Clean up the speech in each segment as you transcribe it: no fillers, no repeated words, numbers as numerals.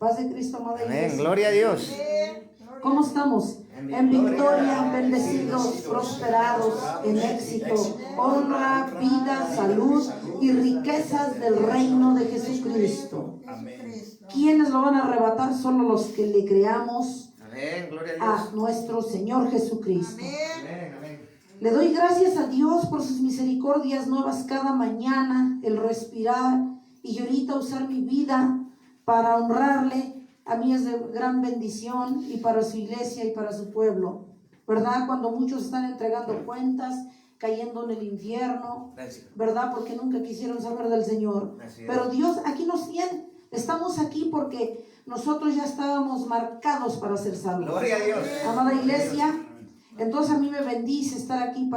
Paz de Cristo, amada Amén. iglesia. Gloria a Dios. ¿Cómo estamos? En victoria, bendecidos, prosperados, en éxito, honra, vida, salud y riquezas del reino de Jesucristo. ¿Quiénes lo van a arrebatar? Solo los que le creamos a nuestro Señor Jesucristo. Le doy gracias a Dios por sus misericordias nuevas cada mañana, el respirar y ahorita usar mi vida para honrarle. A mí es de gran bendición, y para su iglesia y para su pueblo, ¿verdad? Cuando muchos están entregando cuentas, cayendo en el infierno, ¿verdad? Porque nunca quisieron saber del Señor. Pero Dios aquí nos tiene. Estamos aquí porque nosotros ya estábamos marcados para ser salvos. Gloria a Dios. Amada iglesia, entonces a mí me bendice estar aquí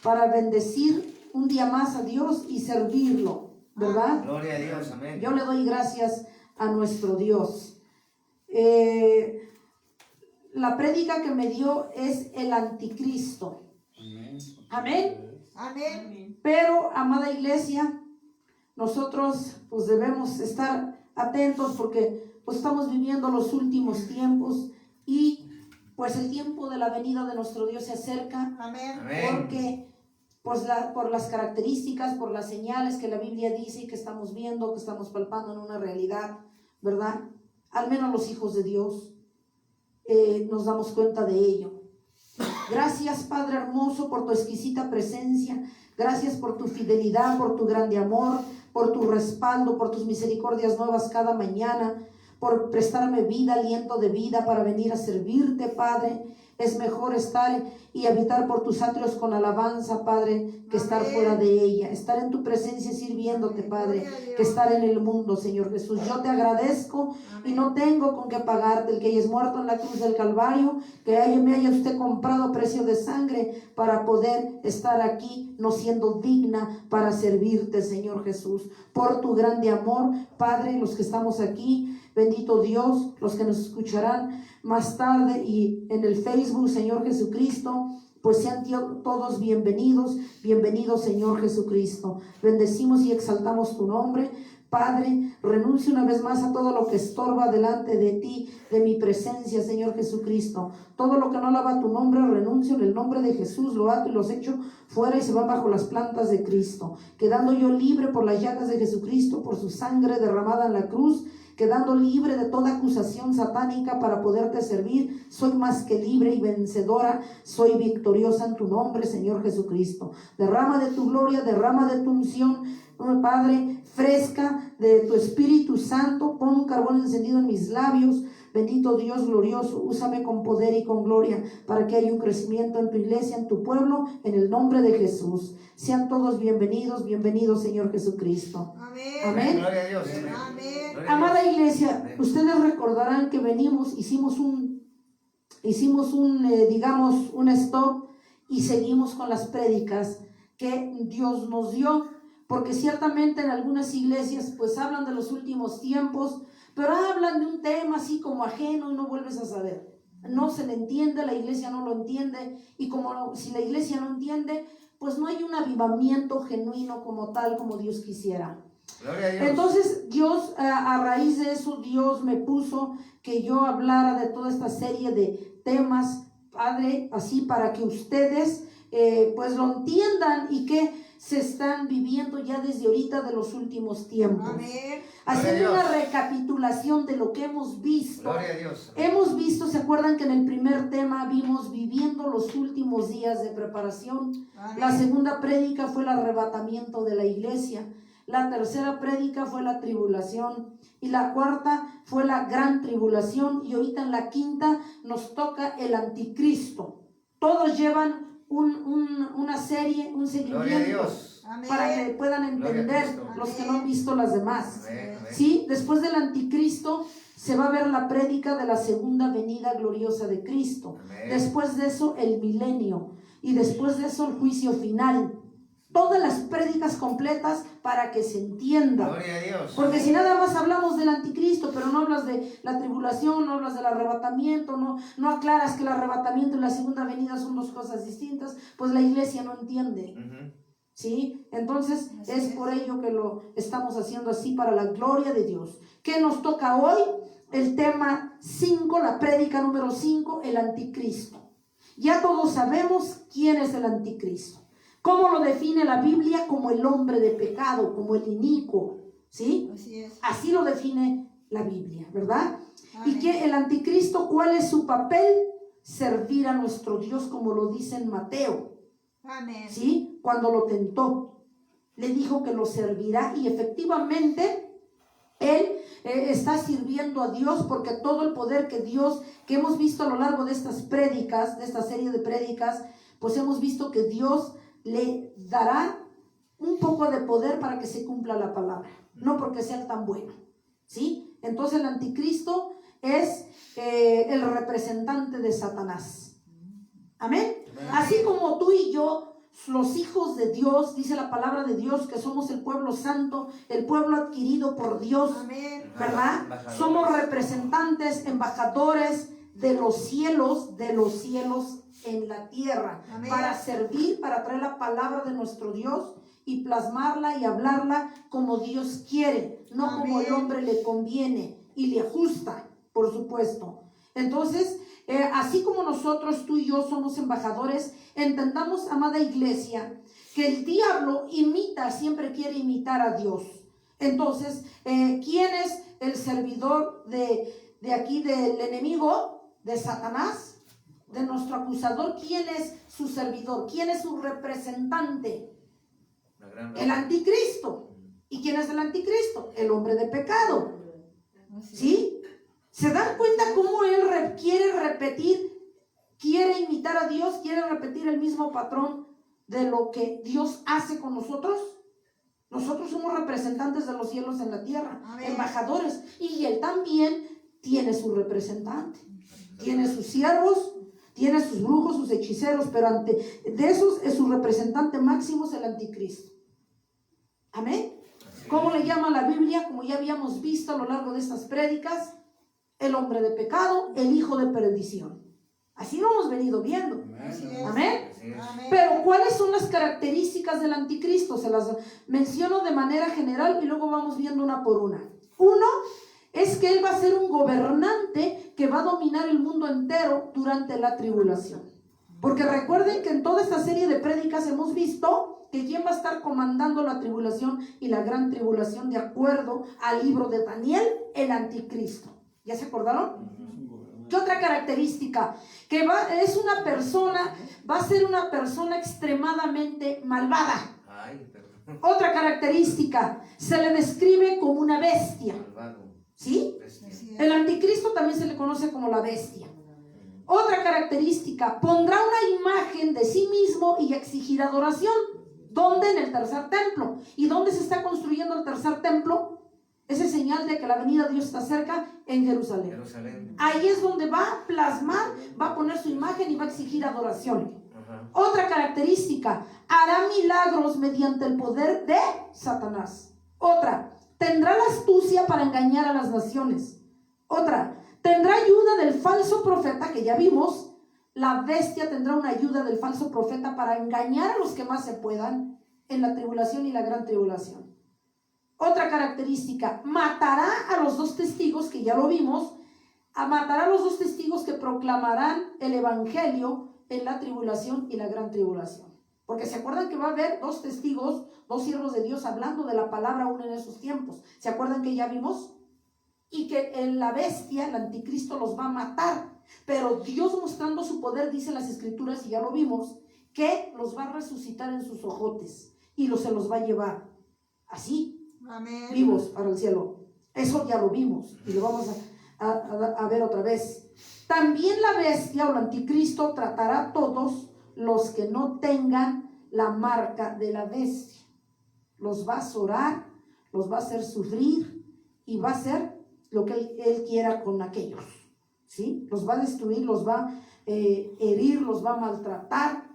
para bendecir un día más a Dios y servirlo, ¿verdad? Gloria a Dios, amén. Yo le doy gracias a nuestro Dios. La prédica que me dio es el anticristo. Amén. Amén. Pero, amada iglesia, nosotros pues debemos estar atentos porque pues estamos viviendo los últimos tiempos y pues el tiempo de la venida de nuestro Dios se acerca. Amén. Porque pues por las características, por las señales que la Biblia dice y que estamos viendo, que estamos palpando en una realidad, ¿verdad? Al menos los hijos de Dios nos damos cuenta de ello. Gracias, Padre hermoso, por tu exquisita presencia. Gracias por tu fidelidad, por tu grande amor, por tu respaldo, por tus misericordias nuevas cada mañana, por prestarme vida, aliento de vida para venir a servirte, Padre. Es mejor estar y habitar por tus atrios con alabanza, Padre, que estar fuera de ella. Estar en tu presencia sirviéndote, Padre, que estar en el mundo, Señor Jesús. Yo te agradezco y no tengo con qué pagarte. El que hayas muerto en la cruz del Calvario, que me haya usted comprado a precio de sangre para poder estar aquí, no siendo digna para servirte, Señor Jesús. Por tu grande amor, Padre, los que estamos aquí, bendito Dios, los que nos escucharán más tarde y en el Facebook, Señor Jesucristo, pues sean todos bienvenidos, Señor Jesucristo. Bendecimos y exaltamos tu nombre. Padre, renuncio una vez más a todo lo que estorba delante de ti, de mi presencia, Señor Jesucristo. Todo lo que no alaba tu nombre, renuncio en el nombre de Jesús, lo ato y los echo fuera y se van bajo las plantas de Cristo. Quedando yo libre por las llagas de Jesucristo, por su sangre derramada en la cruz, quedando libre de toda acusación satánica para poderte servir. Soy más que libre y vencedora, soy victoriosa en tu nombre, Señor Jesucristo. Derrama de tu gloria, derrama de tu unción, Padre, fresca de tu Espíritu Santo. Pon un carbón encendido en mis labios. Bendito Dios glorioso, úsame con poder y con gloria para que haya un crecimiento en tu iglesia, en tu pueblo, en el nombre de Jesús. Sean todos bienvenidos, Señor Jesucristo. Amén. Amén. Gloria a Dios. Amén. Amada iglesia, ustedes recordarán que hicimos un stop y seguimos con las prédicas que Dios nos dio, porque ciertamente en algunas iglesias pues hablan de los últimos tiempos, pero hablan de un tema así como ajeno y no vuelves a saber. No se le entiende, la iglesia no lo entiende, y si la iglesia no entiende, pues no hay un avivamiento genuino como tal, como Dios quisiera. Gloria a Dios. Entonces Dios, a raíz de eso, Dios me puso que yo hablara de toda esta serie de temas, Padre, así para que ustedes pues lo entiendan y que se están viviendo ya desde ahorita de los últimos tiempos. Amén. Haciendo una recapitulación de lo que hemos visto. Gloria a Dios. Hemos visto, ¿se acuerdan que en el primer tema vimos viviendo los últimos días de preparación? Amén. La segunda prédica fue el arrebatamiento de la iglesia. La tercera prédica fue la tribulación. Y la cuarta fue la gran tribulación. Y ahorita en la quinta nos toca el anticristo. Todos llevan una serie, un seguimiento. Gloria a Dios. Amén. Para que puedan entender los que no han visto las demás. Amén, amén. ¿Sí? Después del anticristo se va a ver la prédica de la segunda venida gloriosa de Cristo. Amén. Después de eso el milenio. Y después de eso el juicio final. Todas las prédicas completas para que se entienda. Gloria a Dios. Porque si nada más hablamos del anticristo, pero no hablas de la tribulación, no hablas del arrebatamiento, no aclaras que el arrebatamiento y la segunda venida son dos cosas distintas, pues la iglesia no entiende. ¿sí? Entonces Así es es. por ello que lo estamos haciendo así para la gloria de Dios. ¿Qué nos toca hoy? El tema 5, la prédica número 5, el anticristo. Ya todos sabemos quién es el anticristo. ¿Cómo lo define la Biblia? Como el hombre de pecado, como el inicuo, ¿sí? Así es. Así lo define la Biblia, ¿verdad? Amén. Y que el anticristo, ¿cuál es su papel? Servir a nuestro Dios, como lo dice en Mateo, Amén. ¿sí? Cuando lo tentó, le dijo que lo servirá, y efectivamente él está sirviendo a Dios, porque todo el poder que Dios, que hemos visto a lo largo de estas prédicas, de esta serie de prédicas, pues hemos visto que Dios le dará un poco de poder para que se cumpla la palabra, no porque sea tan bueno, ¿sí? Entonces el anticristo es el representante de Satanás. Amén. Así como tú y yo, los hijos de Dios, dice la palabra de Dios, que somos el pueblo santo, el pueblo adquirido por Dios, Amén. ¿verdad? Embajadores. Somos representantes, embajadores de los cielos en la tierra, Amén. para servir, para traer la palabra de nuestro Dios y plasmarla y hablarla como Dios quiere, no como el Amén. hombre le conviene y le ajusta, por supuesto. Entonces, así como nosotros, tú y yo, somos embajadores, entendamos, amada iglesia, que el diablo siempre quiere imitar a Dios. Entonces, ¿quién es el servidor de aquí del enemigo, de Satanás, de nuestro acusador? ¿Quién es su servidor? ¿Quién es su representante? La gran El anticristo. ¿Y quién es el anticristo? El hombre de pecado. Así es. ¿Sí? ¿Se dan cuenta cómo él quiere repetir, quiere imitar a Dios, quiere repetir el mismo patrón de lo que Dios hace con nosotros? Nosotros somos representantes de los cielos en la tierra, Amén. embajadores, y él también tiene su representante, tiene sus siervos, tiene sus brujos, sus hechiceros, pero de esos es su representante máximo, es el anticristo. Amén. ¿Cómo le llama la Biblia? Como ya habíamos visto a lo largo de estas prédicas, el hombre de pecado, el hijo de perdición. Así lo hemos venido viendo. Así es. Amén. Así es. Amén. Pero ¿cuáles son las características del anticristo? Se las menciono de manera general y luego vamos viendo una por una. Uno es que él va a ser un gobernante que va a dominar el mundo entero durante la tribulación. Porque recuerden que en toda esta serie de prédicas hemos visto que quién va a estar comandando la tribulación y la gran tribulación, de acuerdo al libro de Daniel, el anticristo. ¿Ya se acordaron? ¿Qué otra característica? Que va a ser una persona extremadamente malvada. Ay, perdón. Otra característica, se le describe como una bestia. Malvado. ¿Sí? Bestia. Así es. El anticristo también se le conoce como la bestia. Otra característica, pondrá una imagen de sí mismo y exigirá adoración. ¿Dónde? En el tercer templo. ¿Y dónde se está construyendo el tercer templo? Esa es señal de que la venida de Dios está cerca, en Jerusalén. Jerusalén. Ahí es donde va a plasmar, va a poner su imagen y va a exigir adoración. Ajá. Otra característica, hará milagros mediante el poder de Satanás. Otra, tendrá la astucia para engañar a las naciones. Otra, tendrá ayuda del falso profeta, que ya vimos. La bestia tendrá una ayuda del falso profeta para engañar a los que más se puedan en la tribulación y la gran tribulación. Otra característica, matará a los dos testigos, que ya lo vimos, matará a los dos testigos que proclamarán el evangelio en la tribulación y la gran tribulación. Porque se acuerdan que va a haber dos testigos, dos siervos de Dios hablando de la palabra aún en esos tiempos. ¿Se acuerdan que ya vimos? Y que la bestia, el anticristo, los va a matar. Pero Dios, mostrando su poder, dice en las escrituras, y ya lo vimos, que los va a resucitar en sus ojotes y se los va a llevar así, Amén. vivos para el cielo. Eso ya lo vimos y lo vamos a ver otra vez. También la bestia o el anticristo tratará a todos los que no tengan la marca de la bestia. Los va a azorar, los va a hacer sufrir y va a hacer lo que él quiera con aquellos, ¿sí? Los va a destruir, los va a herir, los va a maltratar.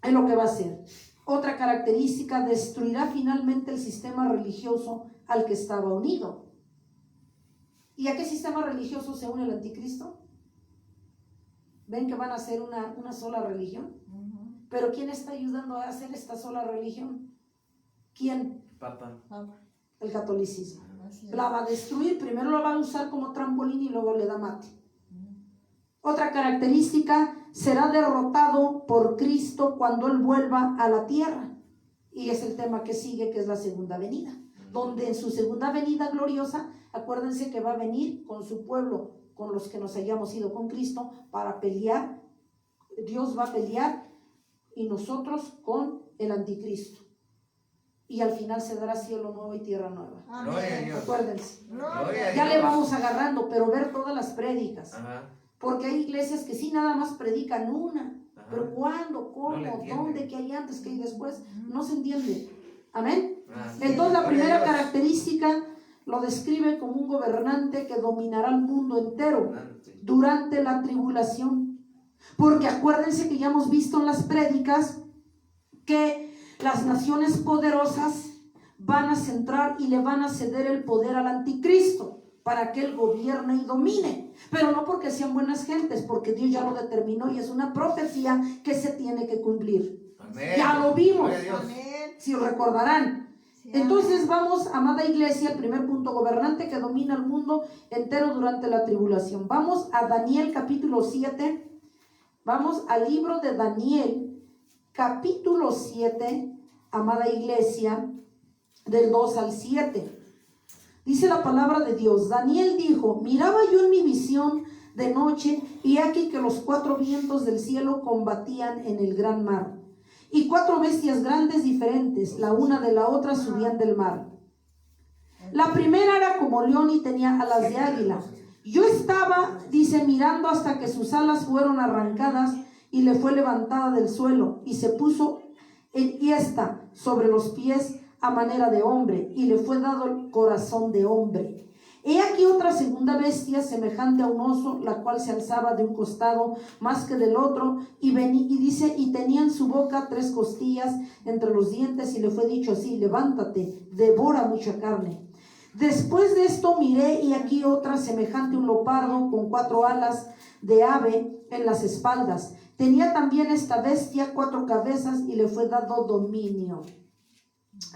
Es lo que va a hacer. Otra característica, destruirá finalmente el sistema religioso al que estaba unido. ¿Y a qué sistema religioso se une el anticristo? ¿Ven que van a ser una sola religión? Pero ¿quién está ayudando a hacer esta sola religión? ¿Quién? Papa. Papa. El catolicismo. Así es. La va a destruir, primero la va a usar como trampolín y luego le da mate. Otra característica, será derrotado por Cristo cuando Él vuelva a la tierra. Y es el tema que sigue, que es la segunda venida. Donde en su segunda venida gloriosa, acuérdense que va a venir con su pueblo, con los que nos hayamos ido con Cristo, para pelear. Dios va a pelear y nosotros con el anticristo. Y al final se dará cielo nuevo y tierra nueva. Gloria a Amén. Dios. Acuérdense. Gloria a Ya Dios. le vamos agarrando, pero ver todas las prédicas. Ajá. Porque hay iglesias que sí nada más predican una. Ajá. Pero ¿cuándo? ¿Cómo? No le entienden. ¿Dónde? ¿Qué hay antes? ¿Qué hay después? No se entiende. Amén. Así Entonces la es. primera Gloria a Dios. característica lo describe como un gobernante que dominará el mundo entero Adelante. durante la tribulación. Porque acuérdense que ya hemos visto en las prédicas que las naciones poderosas van a centrar y le van a ceder el poder al anticristo para que él gobierne y domine, pero no porque sean buenas gentes, porque Dios ya lo determinó y es una profecía que se tiene que cumplir. Amén. Ya lo vimos. Gloria a Dios. Amén. Si recordarán. Sí, Entonces vamos, amada iglesia, el primer punto, gobernante que domina el mundo entero durante la tribulación. Vamos a Daniel capítulo 7, vamos al libro de Daniel capítulo 7, amada iglesia, del 2 al 7. Dice la palabra de Dios: Daniel dijo, miraba yo en mi visión de noche, y aquí que los 4 vientos del cielo combatían en el gran mar, y 4 bestias grandes diferentes, la una de la otra, subían del mar. La primera era como león y tenía alas de águila. Yo estaba, dice, mirando hasta que sus alas fueron arrancadas y le fue levantada del suelo, y se puso enhiesta sobre los pies a manera de hombre, y le fue dado el corazón de hombre. He aquí otra segunda bestia semejante a un oso, la cual se alzaba de un costado más que del otro, y dice, y tenía en su boca 3 costillas entre los dientes, y le fue dicho así: levántate, devora mucha carne. Después de esto miré, y aquí otra semejante a un leopardo, con 4 alas de ave en las espaldas. Tenía también esta bestia 4 cabezas, y le fue dado dominio.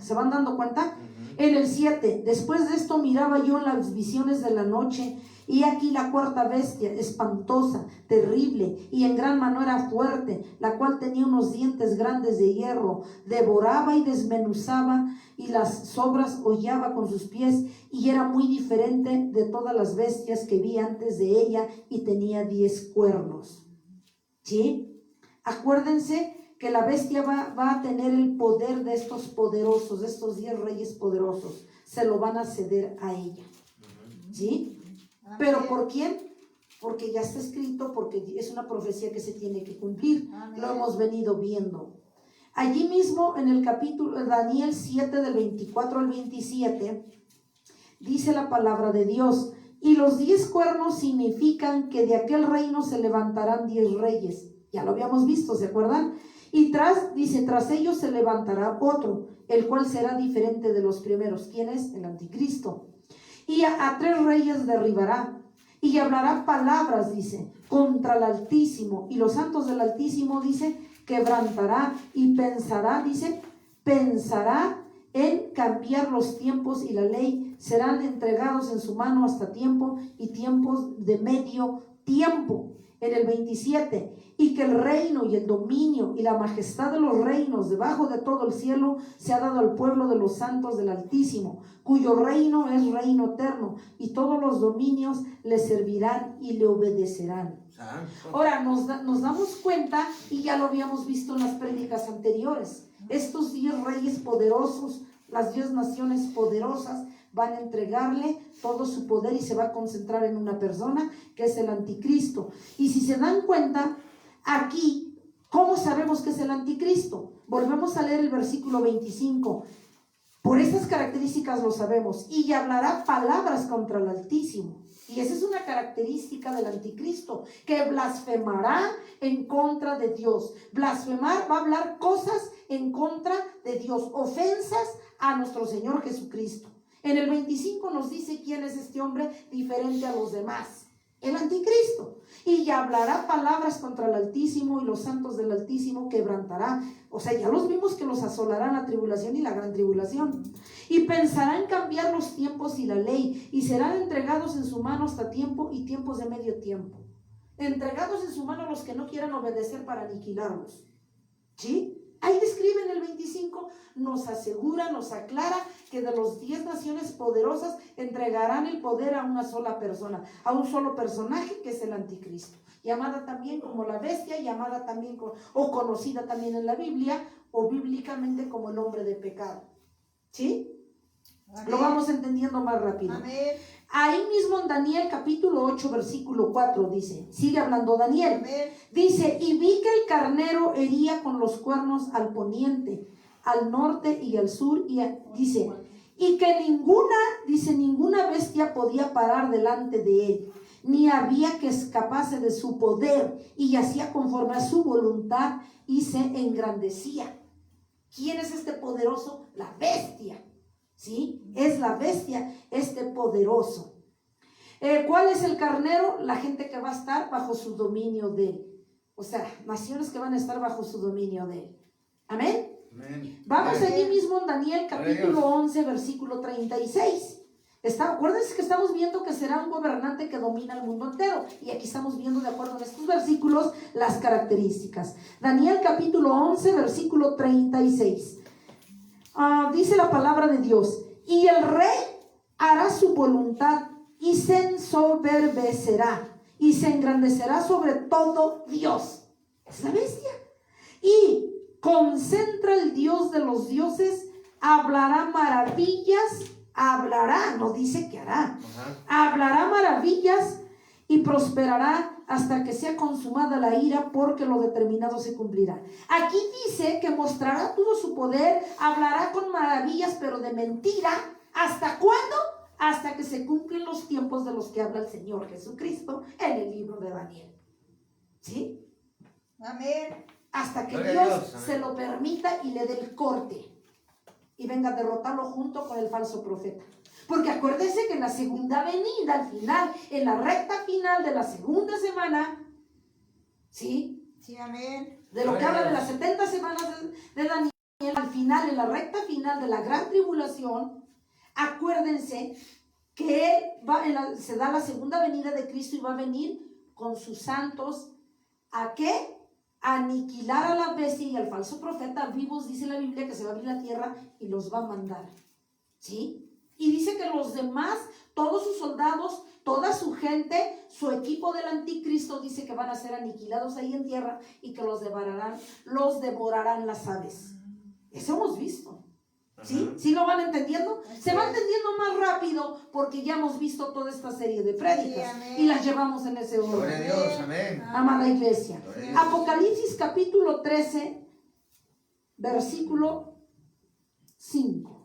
¿Se van dando cuenta? En el 7, después de esto miraba yo en las visiones de la noche, y aquí la 4ª bestia, espantosa, terrible, y en gran manera fuerte, la cual tenía unos dientes grandes de hierro, devoraba y desmenuzaba, y las sobras hollaba con sus pies, y era muy diferente de todas las bestias que vi antes de ella, y tenía 10 cuernos. ¿Sí? Acuérdense que la bestia va a tener el poder de estos poderosos, de estos 10 reyes poderosos. Se lo van a ceder a ella. ¿Sí? Amén. ¿Pero por quién? Porque ya está escrito, porque es una profecía que se tiene que cumplir. Amén. Lo hemos venido viendo. Allí mismo en el capítulo de Daniel 7, del 24 al 27, dice la palabra de Dios: y los 10 cuernos significan que de aquel reino se levantarán 10 reyes. Ya lo habíamos visto, ¿se acuerdan? Y dice, tras ellos se levantará otro, el cual será diferente de los primeros. ¿Quién es? El anticristo. Y a 3 reyes derribará, y hablará palabras, dice, contra el Altísimo, y los santos del Altísimo, dice, quebrantará, y pensará, dice, pensará en cambiar los tiempos y la ley, serán entregados en su mano hasta tiempo y tiempos de medio tiempo. En el 27, y que el reino y el dominio y la majestad de los reinos debajo de todo el cielo se ha dado al pueblo de los santos del Altísimo, cuyo reino es reino eterno, y todos los dominios le servirán y le obedecerán. Santo. Ahora nos damos cuenta, y ya lo habíamos visto en las prédicas anteriores, estos 10 reyes poderosos, las 10 naciones poderosas, van a entregarle todo su poder y se va a concentrar en una persona, que es el anticristo. Y si se dan cuenta, aquí, ¿cómo sabemos que es el anticristo? Volvemos a leer el versículo 25. Por estas características lo sabemos. Y hablará palabras contra el Altísimo. Y esa es una característica del anticristo, que blasfemará en contra de Dios. Blasfemar va a hablar cosas en contra de Dios, ofensas a nuestro Señor Jesucristo. En el 25 nos dice quién es este hombre diferente a los demás. el anticristo. Y hablará palabras contra el Altísimo, y los santos del Altísimo quebrantará. O sea, ya los vimos que los asolará la tribulación y la gran tribulación. Y pensará en cambiar los tiempos y la ley, y serán entregados en su mano hasta tiempo y tiempos de medio tiempo. Entregados en su mano los que no quieran obedecer para aniquilarlos. ¿Sí? Ahí describe en el 25, nos asegura, nos aclara que de los 10 naciones poderosas entregarán el poder a una sola persona, a un solo personaje, que es el anticristo, llamada también como la bestia, llamada también o conocida también en la Biblia o bíblicamente como el hombre de pecado. ¿Sí? Amén. Lo vamos entendiendo más rápido. Amén. Ahí mismo en Daniel capítulo 8 versículo 4 dice, sigue hablando Daniel, Amén. dice, y vi que el carnero hería con los cuernos al poniente, al norte y al sur, y dice, y que ninguna bestia podía parar delante de él, ni había que escapase de su poder, y hacía conforme a su voluntad y se engrandecía. ¿Quién es este poderoso? La bestia. ¿Sí? Es la bestia, este poderoso. ¿Cuál es el carnero? La gente que va a estar bajo su dominio de él. O sea, naciones que van a estar bajo su dominio de él. ¿Amén? Amén. Vamos Amén. allí mismo en Daniel capítulo 11 versículo 36. Acuérdense que estamos viendo que será un gobernante que domina el mundo entero. Y aquí estamos viendo, de acuerdo en estos versículos, las características. Daniel capítulo 11 versículo 36. Dice la palabra de Dios, y el rey hará su voluntad y se ensoberbecerá y se engrandecerá sobre todo Dios. Es la bestia. Y concentra el Dios de los dioses, hablará maravillas, no dice que hará, hablará maravillas y prosperará hasta que sea consumada la ira, porque lo determinado se cumplirá. Aquí dice que mostrará todo su poder, hablará con maravillas, pero de mentira. ¿Hasta cuándo? Hasta que se cumplen los tiempos de los que habla el Señor Jesucristo en el libro de Daniel. ¿Sí? Amén. Hasta que Gloria a Dios Dios, amén. se lo permita y le dé el corte y venga a derrotarlo junto con el falso profeta. Porque acuérdense que en la segunda venida, al final, en la recta final de la segunda semana, ¿sí? Sí, amén. De lo que habla de las 70 semanas de Daniel, al final, en la recta final de la gran tribulación, acuérdense que él se da la segunda venida de Cristo y va a venir con sus santos. ¿A qué? A aniquilar a la bestia y al falso profeta vivos. Dice la Biblia que se va a abrir la tierra y los va a mandar. ¿Sí? Y dice que los demás, todos sus soldados, toda su gente, su equipo del anticristo, dice que van a ser aniquilados ahí en tierra y que los devorarán las aves. Eso hemos visto. ¿Sí? ¿Sí lo van entendiendo? Se va entendiendo más rápido porque ya hemos visto toda esta serie de prédicas y las llevamos en ese orden. Gloria a Dios, amén. Amada iglesia. Gloria a Dios. Apocalipsis capítulo 13, versículo 5.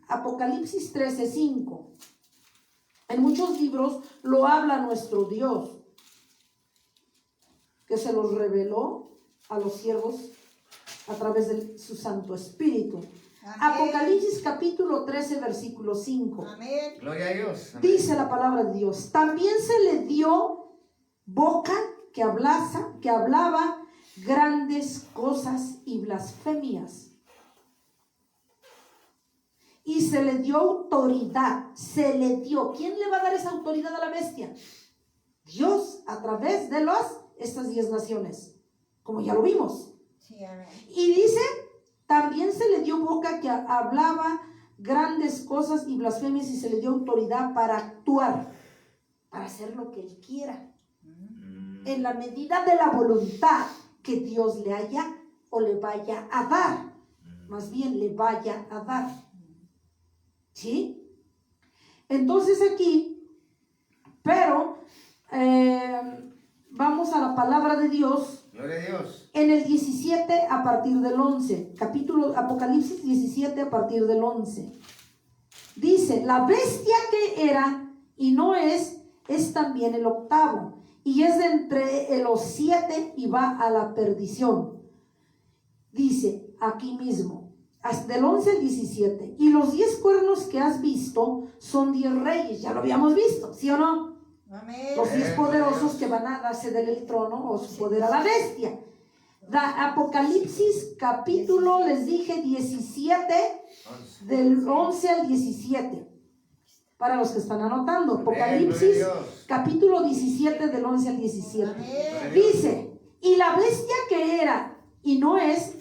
Apocalipsis 13, 5. En muchos libros lo habla nuestro Dios, que se los reveló a los siervos a través de su Santo Espíritu. Amén. Apocalipsis capítulo 13, versículo 5. Amén. Gloria a Dios. Amén. Dice la palabra de Dios, también se le dio boca que hablaba grandes cosas y blasfemias. Y se le dio autoridad, se le dio. ¿Quién le va a dar esa autoridad a la bestia? Dios, a través de estas 10 naciones, como ya lo vimos. Sí, amén. Y dice, también se le dio boca que hablaba grandes cosas y blasfemias, y se le dio autoridad para actuar, para hacer lo que él quiera, en la medida de la voluntad que Dios le haya o le vaya a dar. Más bien le vaya a dar. ¿Sí? Entonces aquí, pero vamos a la palabra de Dios. Gloria a Dios. En el 17 a partir del 11, capítulo Apocalipsis 17 a partir del 11. Dice, la bestia que era y no es también el octavo, y es de entre los 7 y va a la perdición. Dice aquí mismo, hasta del 11 al 17, y los 10 cuernos que has visto son 10 reyes. Ya lo habíamos visto, ¿sí o no? Amén. Los 10 Amén. poderosos que van a ceder el trono o su poder a la bestia. Apocalipsis capítulo, les dije, 17, 11. del 11 al 17. Para los que están anotando. Amén, Apocalipsis gloria a Dios. capítulo 17 del 11 al 17. Amén. Dice, y la bestia que era y no es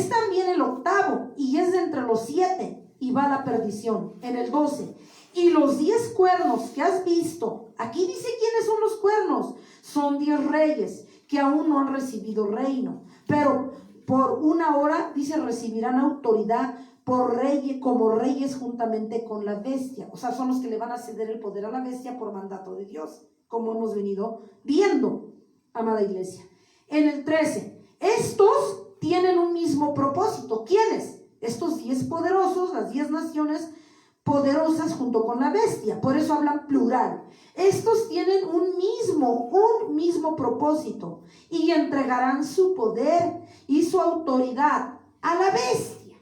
también el octavo, y es de entre los 7, y va a la perdición. En el 12, y los 10 cuernos que has visto, aquí dice quiénes son los cuernos, son 10 reyes que aún no han recibido reino, pero por una hora, dice, recibirán autoridad por reyes, como reyes juntamente con la bestia. O sea, son los que le van a ceder el poder a la bestia por mandato de Dios, como hemos venido viendo, amada iglesia. En el 13, estos tienen un mismo propósito. ¿Quiénes? Estos 10 poderosos, las 10 naciones poderosas junto con la bestia. Por eso hablan plural. Estos tienen un mismo propósito, y entregarán su poder y su autoridad a la bestia.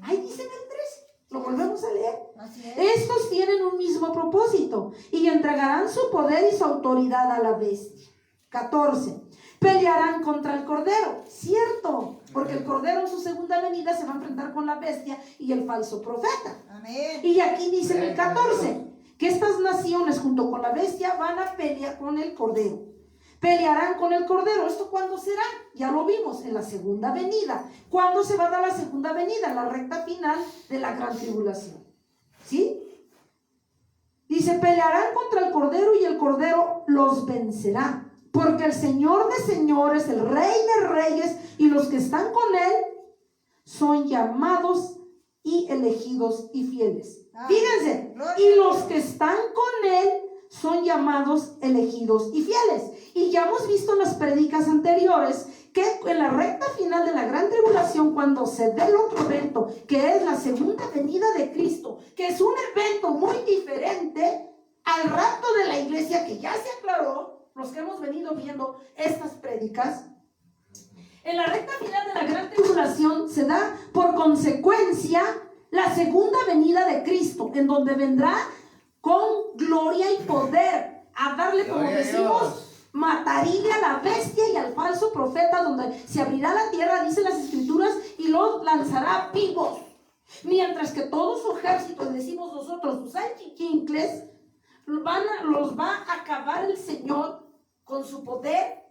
Ahí dice en el 13, lo volvemos a leer. Así es. Estos tienen un mismo propósito y entregarán su poder y su autoridad a la bestia. 14. Pelearán contra el cordero. Cierto, porque el cordero en su segunda venida se va a enfrentar con la bestia y el falso profeta. Amén. Y aquí dice en el 14 que estas naciones junto con la bestia van a pelear con el cordero. Pelearán con el cordero. ¿Esto cuándo será? Ya lo vimos, en la segunda venida. ¿Cuándo se va a dar la segunda venida? En la recta final de la gran tribulación. ¿Sí? Dice, pelearán contra el cordero y el cordero los vencerá. Porque el Señor de señores, el Rey de reyes y los que están con él son llamados y elegidos y fieles. Fíjense, y los que están con él son llamados, elegidos y fieles. Y ya hemos visto en las predicas anteriores que en la recta final de la gran tribulación, cuando se dé el otro evento, que es la segunda venida de Cristo, que es un evento muy diferente al rapto de la iglesia, que ya se aclaró, los que hemos venido viendo estas prédicas, en la recta final de la gran tribulación se da por consecuencia la segunda venida de Cristo, en donde vendrá con gloria y poder a darle, como Gloria a decimos, Dios. matarile a la bestia y al falso profeta, donde se abrirá la tierra, dicen las escrituras, y los lanzará vivos. Mientras que todo su ejército, decimos nosotros, sus antiquincles, los va a acabar el Señor con su poder,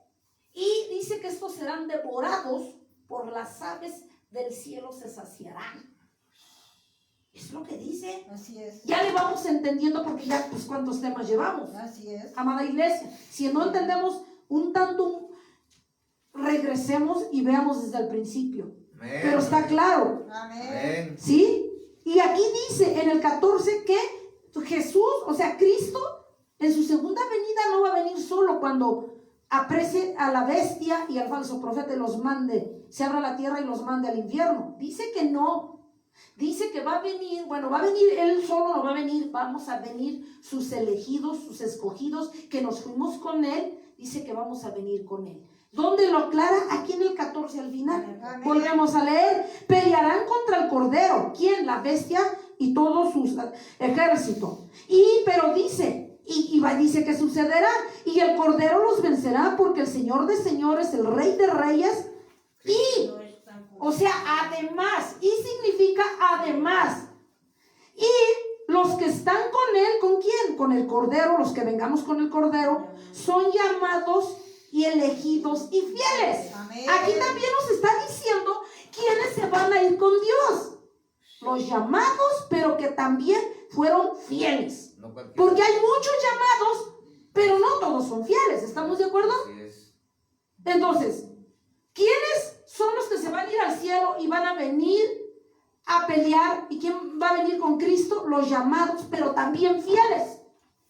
y dice que estos serán devorados por las aves del cielo, se saciarán. Es lo que dice. Así es. Ya le vamos entendiendo, porque ya pues cuántos temas llevamos, Así es. amada iglesia. Si no entendemos un tanto, regresemos y veamos desde el principio. Amén. Pero está claro, Amén. Amén. ¿sí? Y aquí dice en el 14 que Jesús, o sea, Cristo, en su segunda venida no va a venir solo cuando aprecie a la bestia y al falso profeta y los mande, se abra la tierra y los mande al infierno. Dice que no. Dice que va a venir, bueno, va a venir él solo, no va a venir, vamos a venir sus elegidos, sus escogidos, que nos fuimos con él. Dice que vamos a venir con él. ¿Dónde lo aclara? Aquí en el 14 al final. Amén. Volvemos a leer. Pelearán contra el cordero. ¿Quién? La bestia y todo su ejército. Pero dice, dice que sucederá. Y el cordero los vencerá, porque el Señor de señores, el Rey de reyes, y, o sea, además, y significa además. Y los que están con él, ¿con quién? Con el cordero, los que vengamos con el cordero, son llamados y elegidos y fieles. Amén. Aquí también nos está diciendo quiénes se van a ir con Dios. Los llamados, pero que también fueron fieles. No cualquiera. Porque hay muchos llamados, pero no todos son fieles. ¿Estamos de acuerdo? Así es. Entonces, ¿quiénes son los que se van a ir al cielo y van a venir a pelear? ¿Y quién va a venir con Cristo? Los llamados, pero también fieles.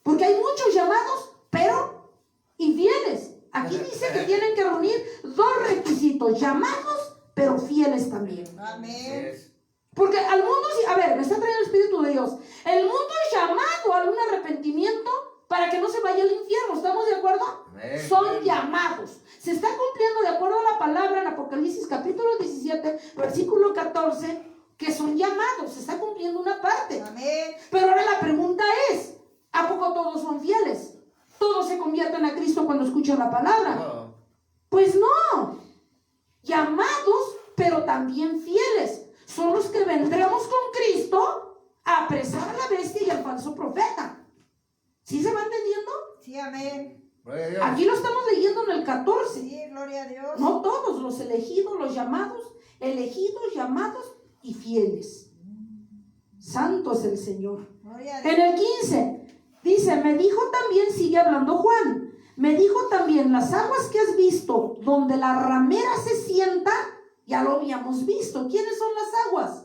Porque hay muchos llamados, pero infieles. Aquí dice que tienen que reunir dos requisitos: llamados, pero fieles también. Así Amén. es. Porque al mundo, a ver, me está trayendo el Espíritu de Dios. El mundo es llamado a un arrepentimiento para que no se vaya al infierno. ¿Estamos de acuerdo? Amén. Son Amén. llamados. Se está cumpliendo de acuerdo a la palabra en Apocalipsis capítulo 17, versículo 14, que son llamados. Se está cumpliendo una parte. Amén. Pero ahora la pregunta es, ¿a poco todos son fieles? gusto cuando escuchan la palabra? No. Pues no. Llamados, pero también fieles. Son los que vendremos con Cristo a apresar a la bestia y al falso profeta. ¿Sí se va entendiendo? Sí, amén. Gloria a Dios. Aquí lo estamos leyendo en el 14. Sí, gloria a Dios. No todos, los elegidos, los llamados, elegidos, llamados y fieles. Santo es el Señor. Gloria a Dios. En el 15 dice, me dijo también, sigue hablando Juan, me dijo también, las aguas que has visto, donde la ramera se sienta, ya lo habíamos visto. ¿Quiénes son las aguas?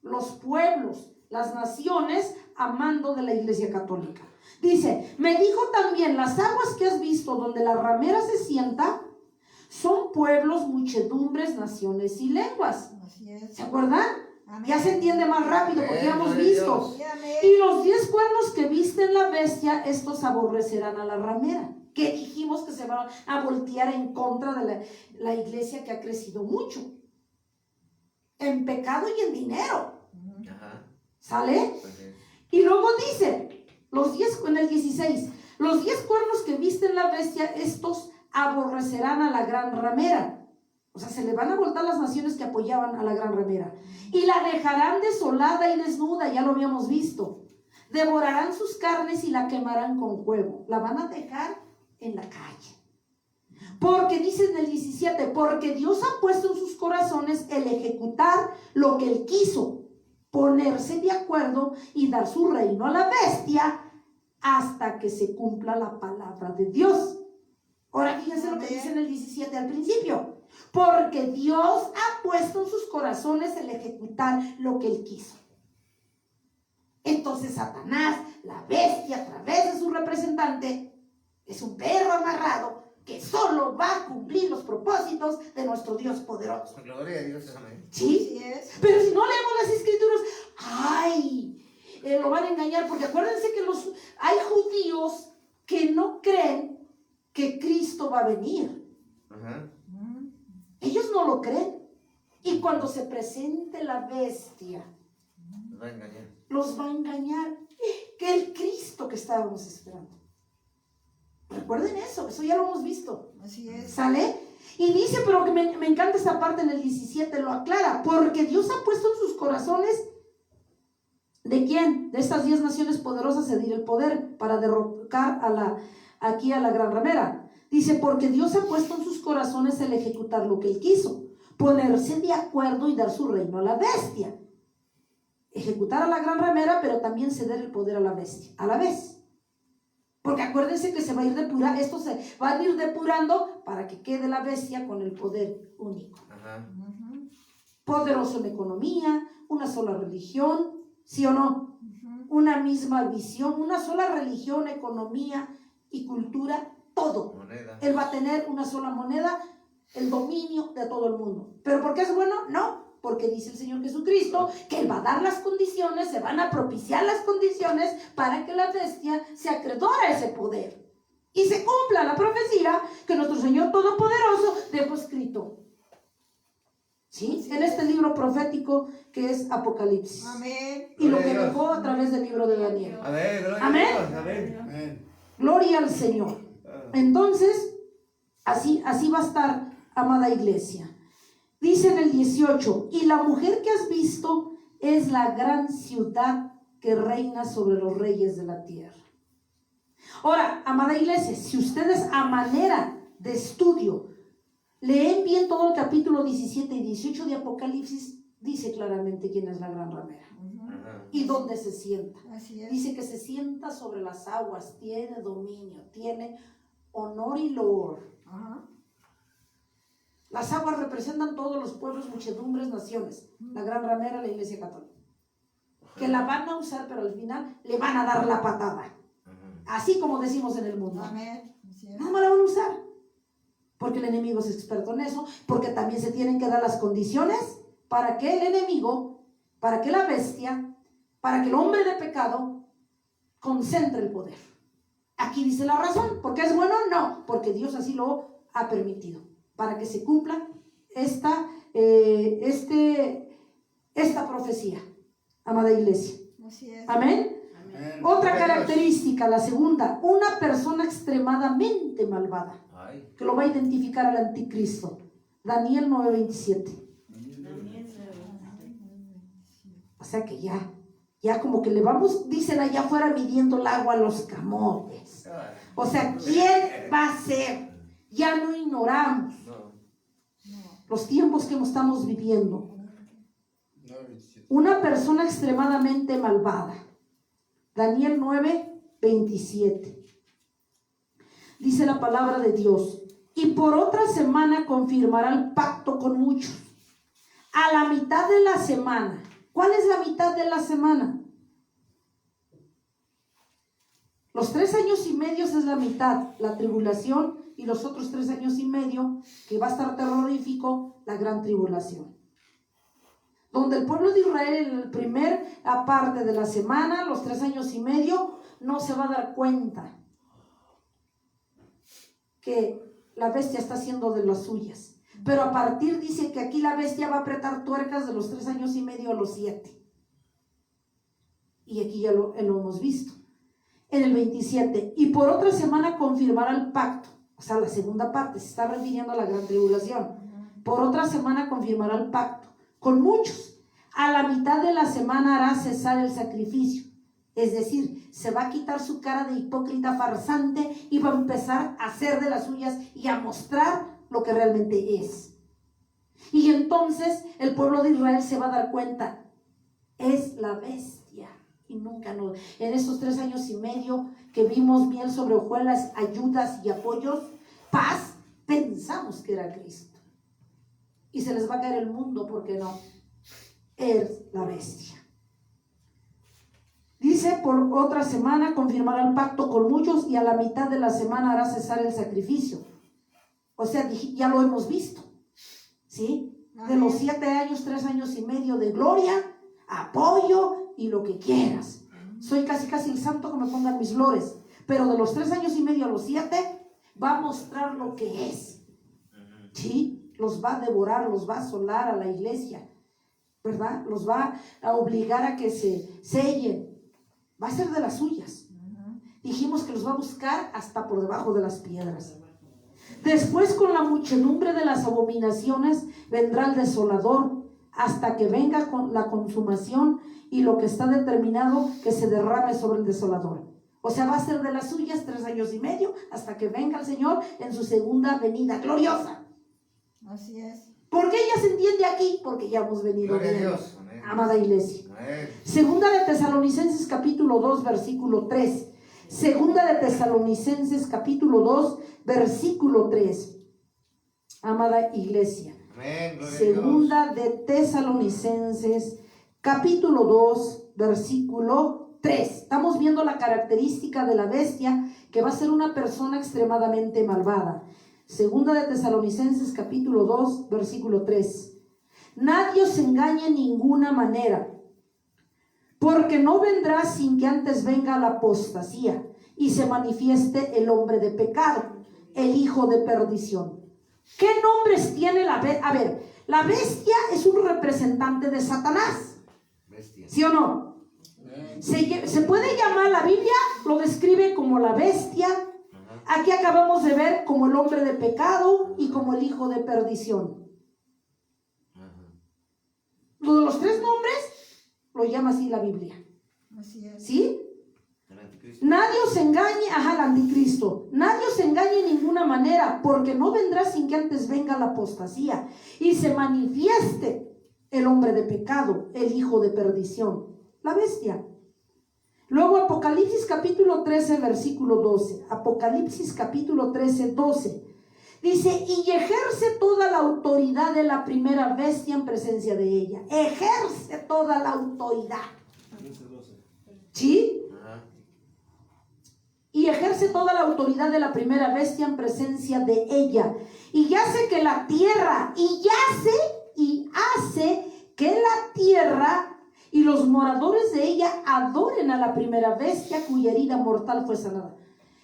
Los pueblos, las naciones, a mando de la Iglesia Católica. Dice, me dijo también, las aguas que has visto, donde la ramera se sienta, son pueblos, muchedumbres, naciones y lenguas. Así es. ¿Se acuerdan? Amén. Ya se entiende más rápido porque ya hemos Gloria a visto. Dios. Sí, amén. Y los 10 cuernos que visten la bestia, estos aborrecerán a la ramera. Que dijimos que se van a voltear en contra de la iglesia que ha crecido mucho. En pecado y en dinero. Ajá. ¿Sale? Pues sí. Y luego dice, en el 16, los 10 cuernos que visten la bestia, estos aborrecerán a la gran ramera. O sea, se le van a voltar las naciones que apoyaban a la gran ramera. Y la dejarán desolada y desnuda, ya lo habíamos visto. Devorarán sus carnes y la quemarán con fuego. La van a dejar en la calle. Porque dice en el 17, porque Dios ha puesto en sus corazones el ejecutar lo que Él quiso, ponerse de acuerdo y dar su reino a la bestia hasta que se cumpla la palabra de Dios. Ahora fíjense lo que dice en el 17 al principio. Porque Dios ha puesto en sus corazones el ejecutar lo que Él quiso. Entonces Satanás, la bestia, a través de su representante, es un perro amarrado que solo va a cumplir los propósitos de nuestro Dios poderoso. Gloria a Dios. Amén. ¿Sí? Así es. Pero si no leemos las escrituras, lo van a engañar, porque acuérdense que hay judíos que no creen que Cristo va a venir. Ajá. Ellos no lo creen. Y cuando se presente la bestia, Nos va a engañar. los va a engañar. Que el Cristo que estábamos esperando. Recuerden eso ya lo hemos visto. Así es. ¿Sale? Y dice, pero que me encanta esta parte en el 17, lo aclara, porque Dios ha puesto en sus corazones, ¿de quién? De estas 10 naciones poderosas ceder el poder para derrocar a la gran ramera. Dice, porque Dios ha puesto en sus corazones el ejecutar lo que Él quiso, ponerse de acuerdo y dar su reino a la bestia. Ejecutar a la gran ramera, pero también ceder el poder a la bestia, a la vez. Porque acuérdense que se va a ir depurando, esto se va a ir depurando para que quede la bestia con el poder único. Ajá. Poderoso en economía, una sola religión, ¿sí o no? Una misma visión, una sola religión, economía y cultura, todo. Moneda. Él va a tener una sola moneda, el dominio de todo el mundo. ¿Pero por qué es bueno? No, porque dice el Señor Jesucristo que Él va a dar las condiciones, se van a propiciar las condiciones para que la bestia se acreedora a ese poder. Y se cumpla la profecía que nuestro Señor Todopoderoso dejó escrito. ¿Sí? En este libro profético que es Apocalipsis. Amén. Y lo que Gloria a Dios. dejó a través del libro de Daniel. Amén. Gloria Amén. a Dios. Amén. Gloria al Señor. Entonces, así va a estar, amada iglesia. Dice en el 18, y la mujer que has visto es la gran ciudad que reina sobre los reyes de la tierra. Ahora, amada iglesia, si ustedes a manera de estudio leen bien todo el capítulo 17 y 18 de Apocalipsis, dice claramente quién es la gran ramera Ajá. y dónde se sienta. Así es. Dice que se sienta sobre las aguas, tiene dominio, tiene honor y loor. Ajá. Las aguas representan todos los pueblos, muchedumbres, naciones. La gran ramera, la iglesia católica. Que la van a usar, pero al final le van a dar la patada. Ajá. Así como decimos en el mundo. Amén. Así es. No me la van a usar. Porque el enemigo es experto en eso. Porque también se tienen que dar las condiciones para que el enemigo, para que la bestia, para que el hombre de pecado concentre el poder. Aquí dice la razón. ¿Por qué es bueno? No. Porque Dios así lo ha permitido. Para que se cumpla esta profecía, amada iglesia. Así es. Amén. Otra característica, la segunda, una persona extremadamente malvada, Ay. que lo va a identificar al anticristo. Daniel 9:27. O sea que ya como que le vamos, dicen allá afuera, midiendo el agua a los camotes. O sea, ¿quién va a ser? Ya no ignoramos No. los tiempos que estamos viviendo. Una persona extremadamente malvada. Daniel 9:27. Dice la palabra de Dios: y por otra semana confirmará el pacto con muchos. A la mitad de la semana. ¿Cuál es la mitad de la semana? Los 3 años y medio es la mitad, la tribulación, y los otros 3 años y medio, que va a estar terrorífico, la gran tribulación. Donde el pueblo de Israel en la primera parte de la semana, los 3 años y medio, no se va a dar cuenta que la bestia está haciendo de las suyas. Pero a partir, dice que aquí la bestia va a apretar tuercas de los 3 años y medio a los 7. Y aquí ya lo hemos visto. En el 27, y por otra semana confirmará el pacto. O sea, la segunda parte se está refiriendo a la gran tribulación. Por otra semana confirmará el pacto con muchos. A la mitad de la semana hará cesar el sacrificio. Es decir, se va a quitar su cara de hipócrita farsante y va a empezar a hacer de las suyas y a mostrar lo que realmente es. Y entonces el pueblo de Israel se va a dar cuenta, es la bestia. Y nunca nos, en esos 3 años y medio que vimos miel sobre hojuelas, ayudas y apoyos, paz, pensamos que era Cristo. Y se les va a caer el mundo porque no, es la bestia. Dice, por otra semana confirmará el pacto con muchos y a la mitad de la semana hará cesar el sacrificio. O sea, ya lo hemos visto, ¿sí? De los 7 años, 3 años y medio de gloria, apoyo y lo que quieras. Soy casi el santo que me pongan mis flores. Pero de los 3 años y medio a los 7 va a mostrar lo que es. ¿Sí? Los va a devorar, los va a asolar a la iglesia, ¿verdad? Los va a obligar a que se sellen. Va a ser de las suyas. Dijimos que los va a buscar hasta por debajo de las piedras. Después, con la muchedumbre de las abominaciones vendrá el desolador, hasta que venga con la consumación y lo que está determinado que se derrame sobre el desolador. O sea, va a ser de las suyas 3 años y medio hasta que venga el Señor en su segunda venida gloriosa. Así es. ¿Por qué ya se entiende aquí? Porque ya hemos venido Gloria a bien, Dios. Amén. amada iglesia. Amén. Segunda de Tesalonicenses capítulo 2 versículo 3. Segunda de Tesalonicenses capítulo 2 versículo 3. Amada iglesia. Amén. Gloria a Dios. Segunda de Tesalonicenses capítulo 2 versículo 3. Estamos viendo la característica de la bestia, que va a ser una persona extremadamente malvada. Segunda de Tesalonicenses capítulo 2 versículo 3. Nadie os engañe en ninguna manera, porque no vendrá sin que antes venga la apostasía y se manifieste el hombre de pecado, el hijo de perdición. ¿Qué nombres tiene la bestia? A ver, la bestia es un representante de Satanás. Bestia. ¿Sí o no? Se puede llamar, la Biblia lo describe como la bestia. Aquí acabamos de ver como el hombre de pecado y como el hijo de perdición. Lo de los 3 nombres lo llama así la Biblia. Así es. ¿Sí? El anticristo. Nadie os engañe, el anticristo. Nadie os engañe en ninguna manera, porque no vendrá sin que antes venga la apostasía y se manifieste el hombre de pecado, el hijo de perdición, la bestia. Luego Apocalipsis capítulo 13 versículo 12. Apocalipsis capítulo 13, 12. Dice, y ejerce toda la autoridad de la primera bestia en presencia de ella. Ejerce toda la autoridad. ¿Sí? Y ejerce toda la autoridad de la primera bestia en presencia de ella. Y hace que la tierra, y hace que la tierra y los moradores de ella adoren a la primera bestia cuya herida mortal fue sanada.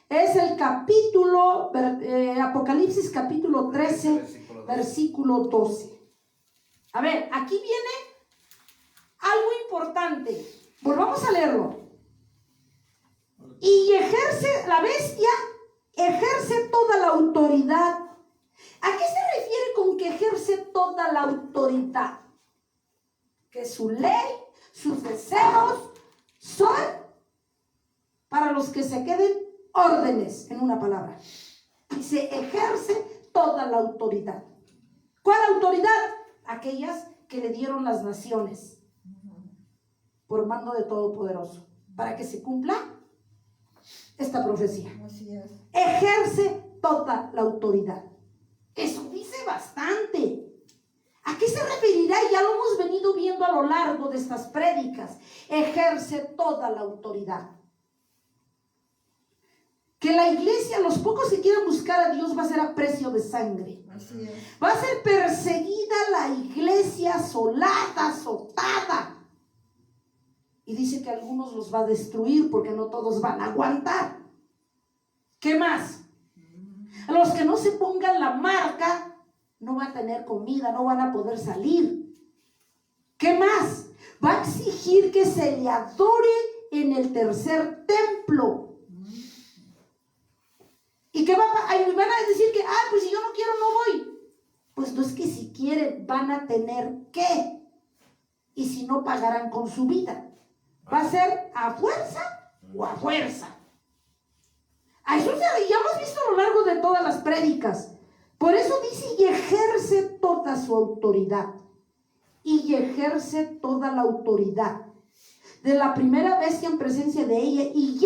Es el capítulo, Apocalipsis capítulo 13, versículo 12. A ver, aquí viene algo importante. Volvamos a leerlo. Y ejerce, la bestia ejerce toda la autoridad. ¿A qué se refiere con que ejerce toda la autoridad? Que su ley, sus deseos son para los que se queden órdenes, en una palabra. Y se ejerce toda la autoridad. ¿Cuál autoridad? Aquellas que le dieron las naciones por mando de Todopoderoso, para que se cumpla esta profecía. Así es. Ejerce toda la autoridad. Eso dice bastante. ¿A qué se referirá? Ya lo hemos venido viendo a lo largo de estas prédicas. Ejerce toda la autoridad. Que la iglesia, los pocos que quieran buscar a Dios, va a ser a precio de sangre. Así es. Va a ser perseguida la iglesia, asolada, azotada. Y dice que algunos los va a destruir porque no todos van a aguantar. ¿Qué más? A los que no se pongan la marca, no van a tener comida, no van a poder salir. ¿Qué más? Va a exigir que se le adore en el tercer templo. ¿Y qué van a decir que, pues si yo no quiero, no voy? Pues no es que si quieren, van a tener que. Y si no, pagarán con su vida. ¿Va a ser a fuerza o a fuerza? A eso ya hemos visto a lo largo de todas las prédicas. Por eso dice, y ejerce toda su autoridad. Y ejerce toda la autoridad. De la primera bestia en presencia de ella. Y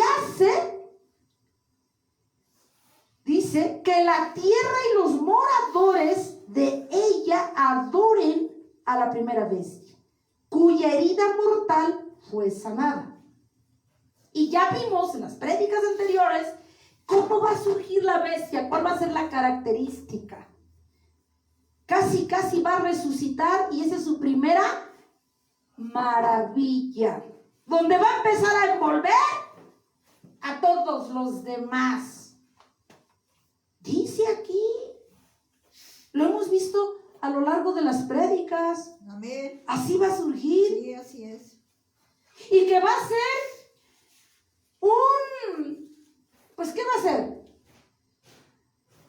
dice que la tierra y los moradores de ella adoren a la primera bestia, cuya herida mortal fue sanada. Y ya vimos en las prédicas anteriores cómo va a surgir la bestia, cuál va a ser la característica. Casi va a resucitar y esa es su primera maravilla, donde va a empezar a envolver a todos los demás. Dice aquí, lo hemos visto a lo largo de las prédicas. Amén. Así va a surgir. Sí, así es. Y que va a ser pues ¿qué va a ser?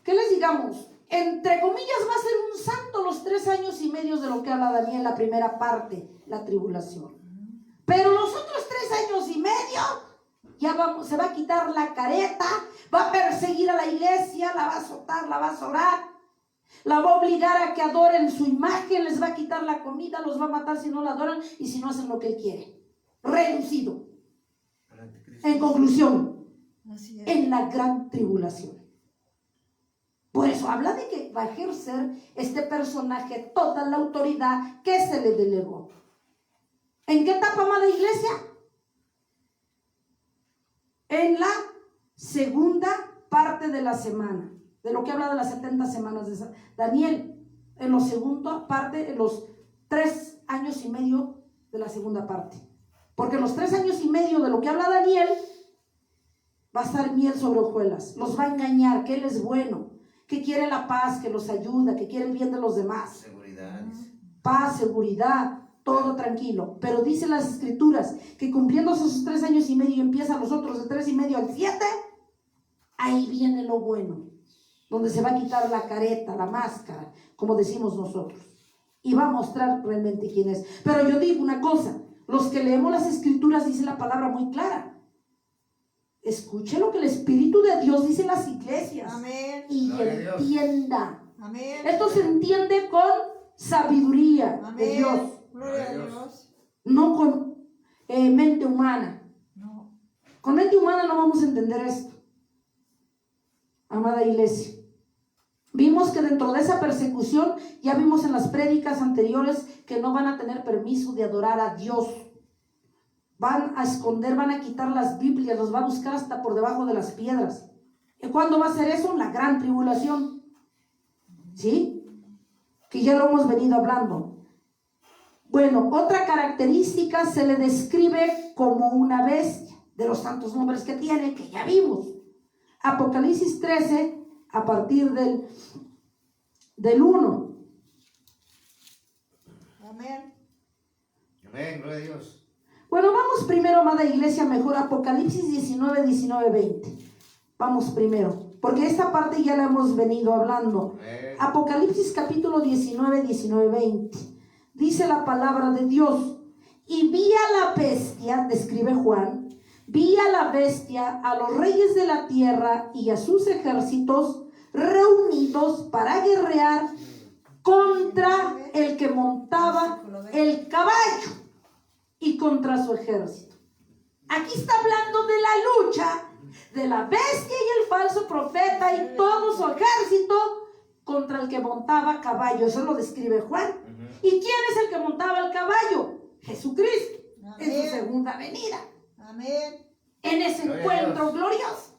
¿Qué les digamos? Entre comillas va a ser un santo los 3 años y medio de lo que habla Daniel, la primera parte, la tribulación. Pero los otros 3 años y medio se va a quitar la careta, va a perseguir a la iglesia, la va a azotar, la va a azorar, la va a obligar a que adoren su imagen, les va a quitar la comida, los va a matar si no la adoran y si no hacen lo que él quiere. Reducido. En conclusión, Así es. en la gran tribulación. Por eso habla de que va a ejercer este personaje toda la autoridad que se le delegó. ¿En qué etapa, amada iglesia? En la segunda parte de la semana, de lo que habla de las 70 semanas de Daniel, en la segunda parte, en los 3 años y medio de la segunda parte. Porque en los 3 años y medio de lo que habla Daniel, va a estar miel sobre hojuelas, los va a engañar, que él es bueno, que quiere la paz, que los ayuda, que quiere el bien de los demás. Seguridad. Paz, seguridad, todo tranquilo. Pero dice las escrituras que cumpliéndose esos 3 años y medio y empiezan los otros de 3 y medio al 7, ahí viene lo bueno, donde se va a quitar la careta, la máscara, como decimos nosotros, y va a mostrar realmente quién es. Pero yo digo una cosa, los que leemos las escrituras dice la palabra muy clara. Escuche lo que el Espíritu de Dios dice en las iglesias. Amén. Y entienda. Amén. Esto se entiende con sabiduría Amén. de Dios, Gloria a Dios. no con mente humana. No. Con mente humana no vamos a entender esto, amada iglesia. Vimos que dentro de esa persecución, ya vimos en las prédicas anteriores que no van a tener permiso de adorar a Dios. Van a esconder, van a quitar las Biblias, los va a buscar hasta por debajo de las piedras. ¿Y cuándo va a ser eso? La gran tribulación. ¿Sí? Que ya lo hemos venido hablando. Bueno, otra característica, se le describe como una bestia, de los tantos nombres que tiene, que ya vimos. Apocalipsis 13, a partir del 1. Amén. Amén, gloria a Dios. Bueno, vamos primero, amada iglesia, mejor Apocalipsis 19, 19, 20. Vamos primero, porque esta parte ya la hemos venido hablando. Apocalipsis capítulo 19, 19, 20. Dice la palabra de Dios: y vi a la bestia, describe Juan, vi a la bestia, a los reyes de la tierra y a sus ejércitos reunidos para guerrear contra el que montaba el caballo y contra su ejército. Aquí está hablando de la lucha de la bestia y el falso profeta y todo su ejército contra el que montaba caballo. Eso lo describe Juan. ¿Y quién es el que montaba el caballo? Jesucristo. En su segunda venida. Amén. En ese encuentro glorioso.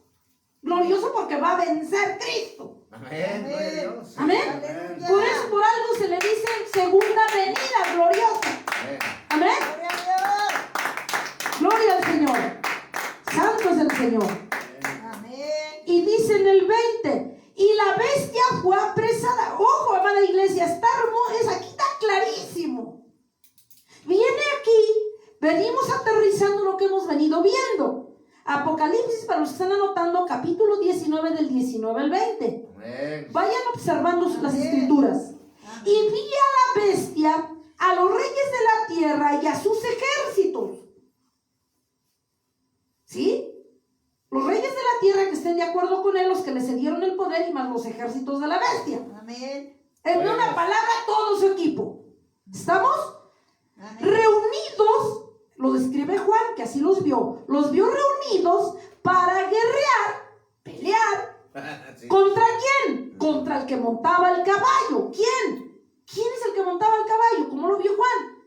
Glorioso porque va a vencer Cristo. Amén. Gloria a Dios. Amén. Aleluya. Por eso, por algo se le dice segunda venida gloriosa. Amén. Amén. Gloria a Dios. Gloria al Señor. Santo es el Señor. Amén. Y dice en el 20: y la bestia fue apresada. Ojo, amada iglesia, está hermoso, aquí está clarísimo. Viene aquí, venimos aterrizando lo que hemos venido viendo. Apocalipsis, para los que están anotando, capítulo 19, del 19 al 20. Amén. Vayan observando las escrituras. Y vi a la bestia, a los reyes de la tierra y a sus ejércitos. ¿Sí? Los reyes de la tierra que estén de acuerdo con él, los que le cedieron el poder, y más los ejércitos de la bestia. Amén. En una palabra, todo su equipo. ¿Estamos? Amén. Reunidos, lo describe Juan, que así los vio reunidos para guerrear, pelear. Sí. ¿Contra quién? Contra el que montaba el caballo. ¿Quién? ¿Quién es el que montaba el caballo? ¿Cómo lo vio Juan?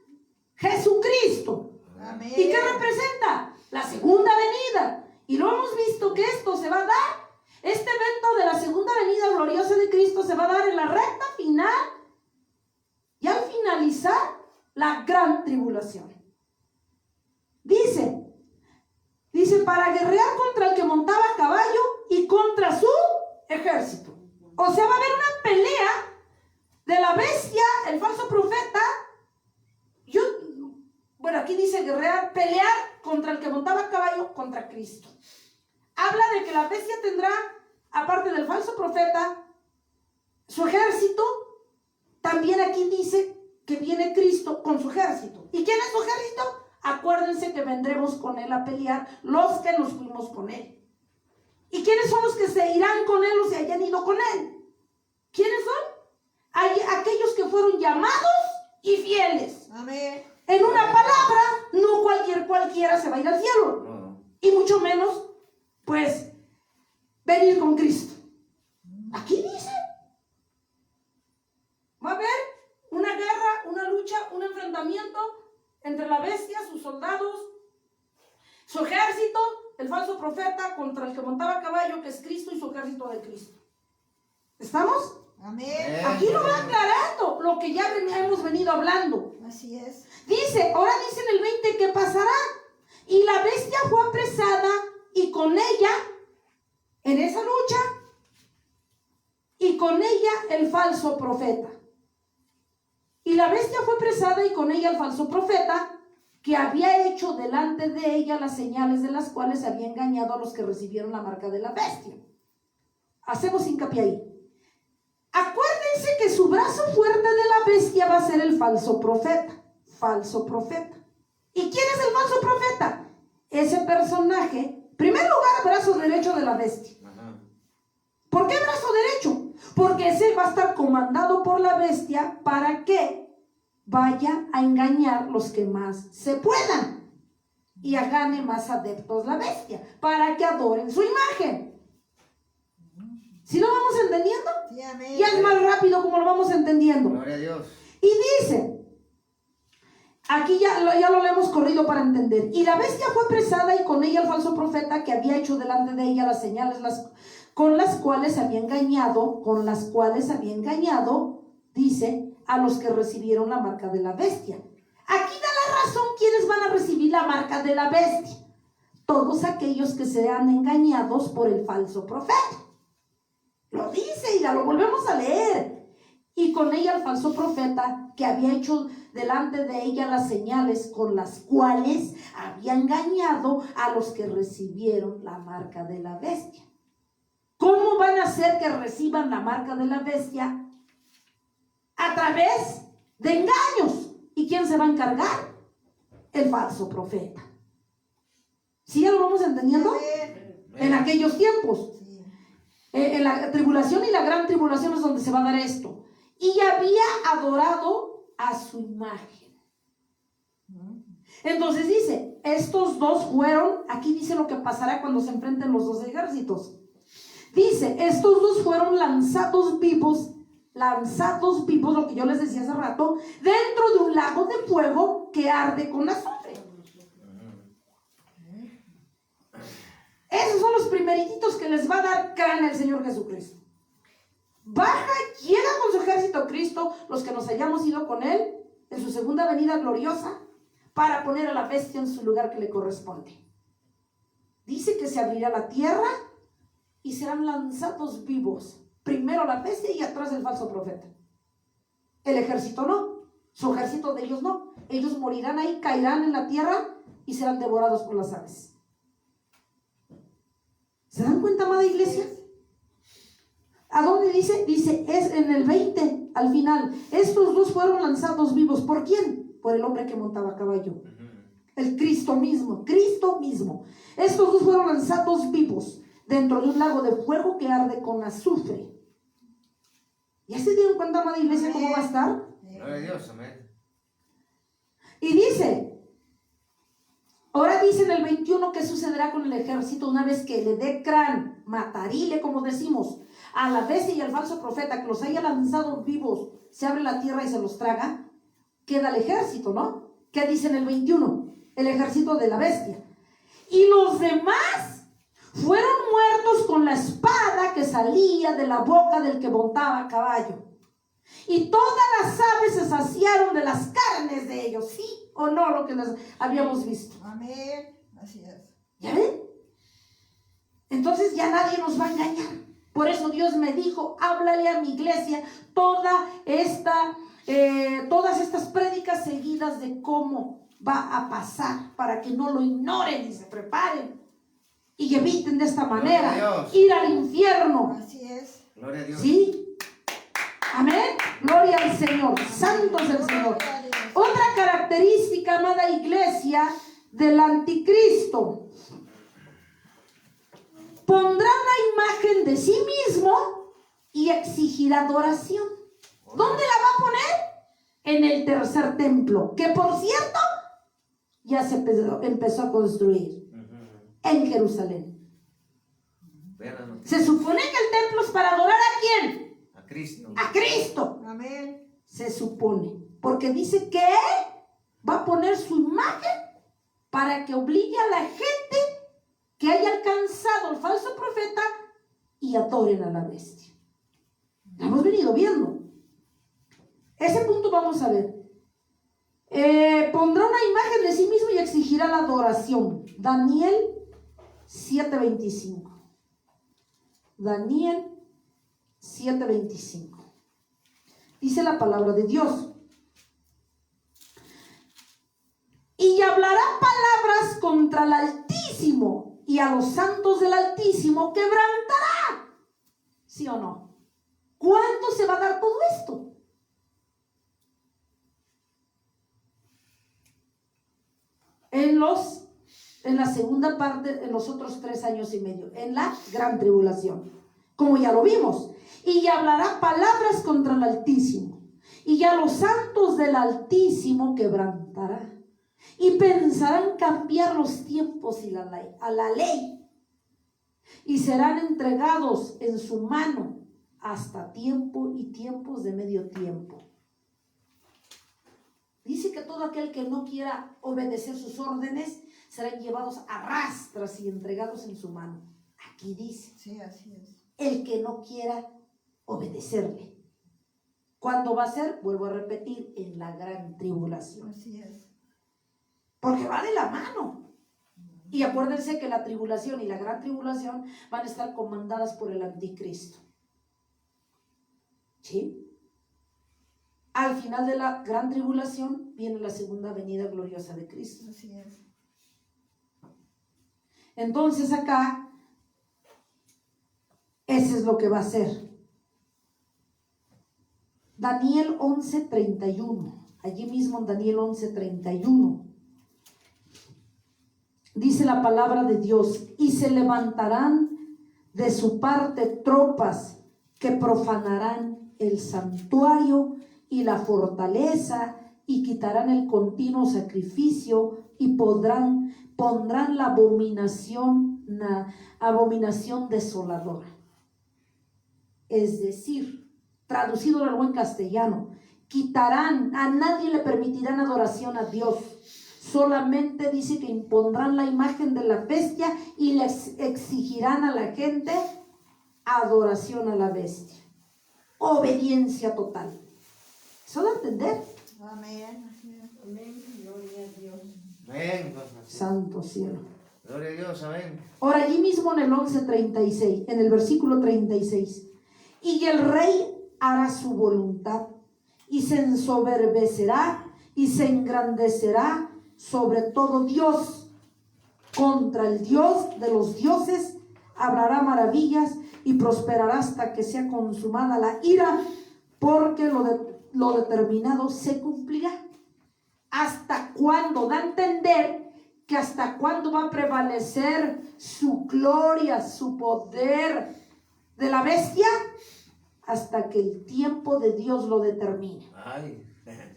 Jesucristo. Amén. ¿Y qué representa? La segunda venida. Y lo hemos visto que esto se va a dar. Este evento de la segunda venida gloriosa de Cristo se va a dar en la recta final y al finalizar la gran tribulación. Dice para guerrear contra el que montaba caballo y contra su ejército. O sea, va a haber una pelea de la bestia, el falso profeta. Bueno, aquí dice guerrear, pelear contra el que montaba caballo, contra Cristo. Habla de que la bestia tendrá, aparte del falso profeta, su ejército. También aquí dice que viene Cristo con su ejército. ¿Y quién es su ejército? Acuérdense que vendremos con él a pelear los que nos fuimos con él. ¿Y quiénes son los que se irán con él o se hayan ido con él? ¿Quiénes son? Aquellos que fueron llamados y fieles. Amén. En una palabra, no cualquiera se va a ir al cielo. No. Y mucho menos, pues, venir con Cristo. Aquí dice. Va a haber una guerra, una lucha, un enfrentamiento entre la bestia, sus soldados, su ejército, el falso profeta, contra el que montaba caballo, que es Cristo, y su ejército de Cristo. ¿Estamos? Amén. Aquí lo va aclarando lo que ya hemos venido hablando. Así es. Ahora dice en el 20 que pasará. Y la bestia fue apresada y con ella, en esa lucha, y con ella el falso profeta. Y la bestia fue apresada y con ella el falso profeta, que había hecho delante de ella las señales de las cuales había engañado a los que recibieron la marca de la bestia. Hacemos hincapié ahí. Acuérdense que su brazo fuerte de la bestia va a ser el falso profeta. Falso profeta. ¿Y quién es el falso profeta? Ese personaje, en primer lugar, brazo derecho de la bestia. Ajá. ¿Por qué brazo derecho? Porque ese va a estar comandado por la bestia para que vaya a engañar los que más se puedan y gane más adeptos la bestia, para que adoren su imagen. ¿Sí lo vamos entendiendo? Sí, amén. Ya es más rápido como lo vamos entendiendo. Gloria a Dios. Y dice, aquí ya lo hemos corrido para entender. Y la bestia fue apresada y con ella el falso profeta, que había hecho delante de ella las señales con las cuales había engañado, dice, a los que recibieron la marca de la bestia. Aquí da la razón quiénes van a recibir la marca de la bestia. Todos aquellos que sean engañados por el falso profeta. Lo dice y ya lo volvemos a leer. Y con ella el falso profeta, que había hecho delante de ella las señales con las cuales había engañado a los que recibieron la marca de la bestia. ¿Cómo van a hacer que reciban la marca de la bestia? A través de engaños. ¿Y quién se va a encargar? El falso profeta. ¿Sí ya lo vamos entendiendo? Amén. En aquellos tiempos. Sí. En la tribulación y la gran tribulación es donde se va a dar esto. Y había adorado a su imagen. Entonces dice, estos dos fueron, aquí dice lo que pasará cuando se enfrenten los dos ejércitos. Dice, estos dos fueron lanzados vivos, lo que yo les decía hace rato, dentro de un lago de fuego que arde con azufre. Esos son los primeritos que les va a dar carne el Señor Jesucristo. Baja, llega con su ejército a Cristo, los que nos hayamos ido con Él, en su segunda venida gloriosa, para poner a la bestia en su lugar que le corresponde. Dice que se abrirá la tierra y serán lanzados vivos. Primero la bestia y atrás el falso profeta. El ejército no, su ejército de ellos no. Ellos morirán ahí, caerán en la tierra y serán devorados por las aves. ¿Se dan cuenta, amada iglesia? ¿A dónde dice? Dice, es en el 20, al final. Estos dos fueron lanzados vivos. ¿Por quién? Por el hombre que montaba a caballo. El Cristo mismo, Cristo mismo. Estos dos fueron lanzados vivos dentro de un lago de fuego que arde con azufre. ¿Ya se dieron cuenta, amada iglesia, cómo va a estar? Gloria a Dios, amén. Y dice, ahora dice en el 21 qué sucederá con el ejército una vez que le dé crán, matarile, como decimos, a la bestia y al falso profeta, que los haya lanzado vivos, se abre la tierra y se los traga. Queda el ejército, ¿no? ¿Qué dice en el 21? El ejército de la bestia. Y los demás fueron muertos con la espada que salía de la boca del que montaba a caballo. Y todas las aves se saciaron de las carnes de ellos. ¿Sí o no lo que les habíamos visto? Amén. Así es. ¿Ya ven? Entonces ya nadie nos va a engañar. Por eso Dios me dijo, háblale a mi iglesia todas estas prédicas seguidas de cómo va a pasar, para que no lo ignoren y se preparen y eviten de esta manera ir al infierno. Así es. Gloria a Dios. ¿Sí? Amén. Gloria al Señor. Santo es el Señor. Gloria a Dios. Otra característica, amada iglesia, del anticristo: pondrá una imagen de sí mismo y exigirá adoración. ¿Dónde la va a poner? En el tercer templo, que por cierto ya se empezó a construir en Jerusalén. Vean la noticia. Se supone que el templo es para adorar ¿a quién? A Cristo. A Cristo. Amén. Se supone, porque dice que Él va a poner su imagen para que obligue a la gente que haya alcanzado el falso profeta y adoren a la bestia. Lo hemos venido viendo. Ese punto vamos a ver. Pondrá una imagen de sí mismo y exigirá la adoración. Daniel 7:25. Daniel 7:25. Dice la palabra de Dios. Y hablará palabras contra el Altísimo, y a los santos del Altísimo quebrantará. ¿Sí o no? ¿Cuándo se va a dar todo esto? En la segunda parte, en los otros 3 años y medio, en la gran tribulación, como ya lo vimos. Y hablará palabras contra el Altísimo, y a los santos del Altísimo quebrantará. Y pensarán cambiar los tiempos y a la ley, y serán entregados en su mano hasta tiempo y tiempos de medio tiempo. Dice que todo aquel que no quiera obedecer sus órdenes serán llevados a rastras y entregados en su mano. Aquí dice, Sí, así es. el que no quiera obedecerle. ¿Cuándo va a ser? Vuelvo a repetir, en la gran tribulación. Así es. Porque va de la mano. Y acuérdense que la tribulación y la gran tribulación van a estar comandadas por el anticristo. ¿Sí? al final de la gran tribulación viene la segunda venida gloriosa de Cristo. Así es. Entonces acá, ese es lo que va a ser. Daniel 11:31, allí mismo en Daniel 11:31, dice la palabra de Dios: y se levantarán de su parte tropas que profanarán el santuario y la fortaleza y quitarán el continuo sacrificio y pondrán la abominación desoladora. Es decir, traducido al buen castellano, quitarán, a nadie le permitirán adoración a Dios. Solamente dice que impondrán la imagen de la bestia y les exigirán a la gente adoración a la bestia. Obediencia total. ¿Eso da a entender? Amén. Así es. Amén. Gloria a Dios. Amén. Santo cielo. Gloria a Dios, amén. Ahora allí mismo en el 11:36, en el versículo 36, y el rey hará su voluntad y se ensoberbecerá y se engrandecerá sobre todo Dios. Contra el Dios de los dioses hablará maravillas y prosperará hasta que sea consumada la ira, porque lo determinado se cumplirá. ¿Hasta cuándo? Da a entender que hasta cuándo va a prevalecer su gloria, su poder de la bestia, hasta que el tiempo de Dios lo determine. Ay.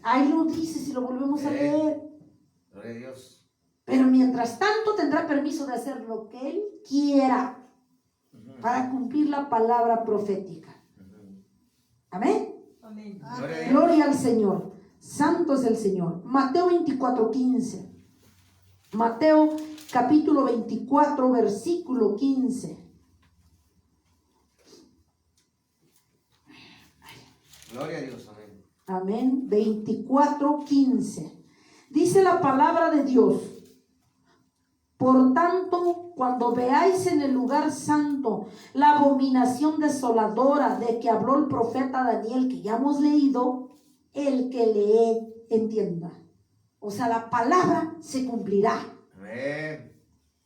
Ahí lo dice, si lo volvemos a leer. Gloria a Dios. Pero mientras tanto tendrá permiso de hacer lo que Él quiera para cumplir la palabra profética. Amén. Amén. Gloria a Dios. Gloria al Señor. Santo es el Señor. Mateo 24:15. Mateo capítulo 24, versículo 15. Gloria a Dios, amén. Amén. 24:15. Dice la palabra de Dios: por tanto, cuando veáis en el lugar santo la abominación desoladora de que habló el profeta Daniel, que ya hemos leído, el que lee entienda. O sea, la palabra se cumplirá. Amén.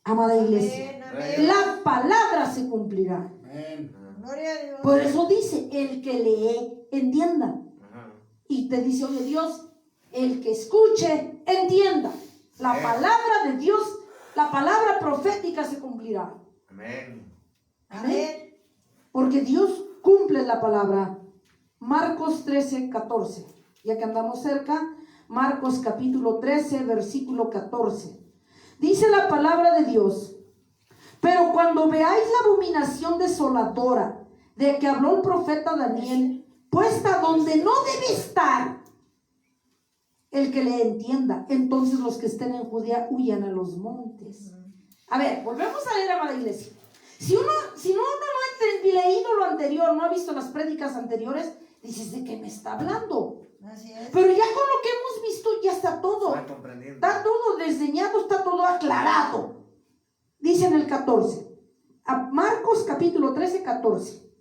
Amada iglesia, Amén. Amén. la palabra se cumplirá. Amén. Gloria a Dios. Por eso dice, el que lee entienda. Ajá. Y te dice, oye Dios, el que escuche entienda. La palabra de Dios, la palabra profética se cumplirá. Amén. Amén. Porque Dios cumple la palabra. Marcos 13:14. Ya que andamos cerca, Marcos capítulo 13, versículo 14. Dice la palabra de Dios: pero cuando veáis la abominación desoladora de que habló el profeta Daniel, puesta donde no debe estar, el que le entienda, entonces los que estén en Judea huyan a los montes. A ver, volvemos a leer, amada iglesia. Si uno no ha leído lo anterior, no ha visto las prédicas anteriores, dices, ¿de qué me está hablando? Así es. Pero ya con lo que hemos visto ya está todo. Está comprendiendo. Está todo desdeñado, está todo aclarado. Dice en el 14, a Marcos capítulo 13, 14.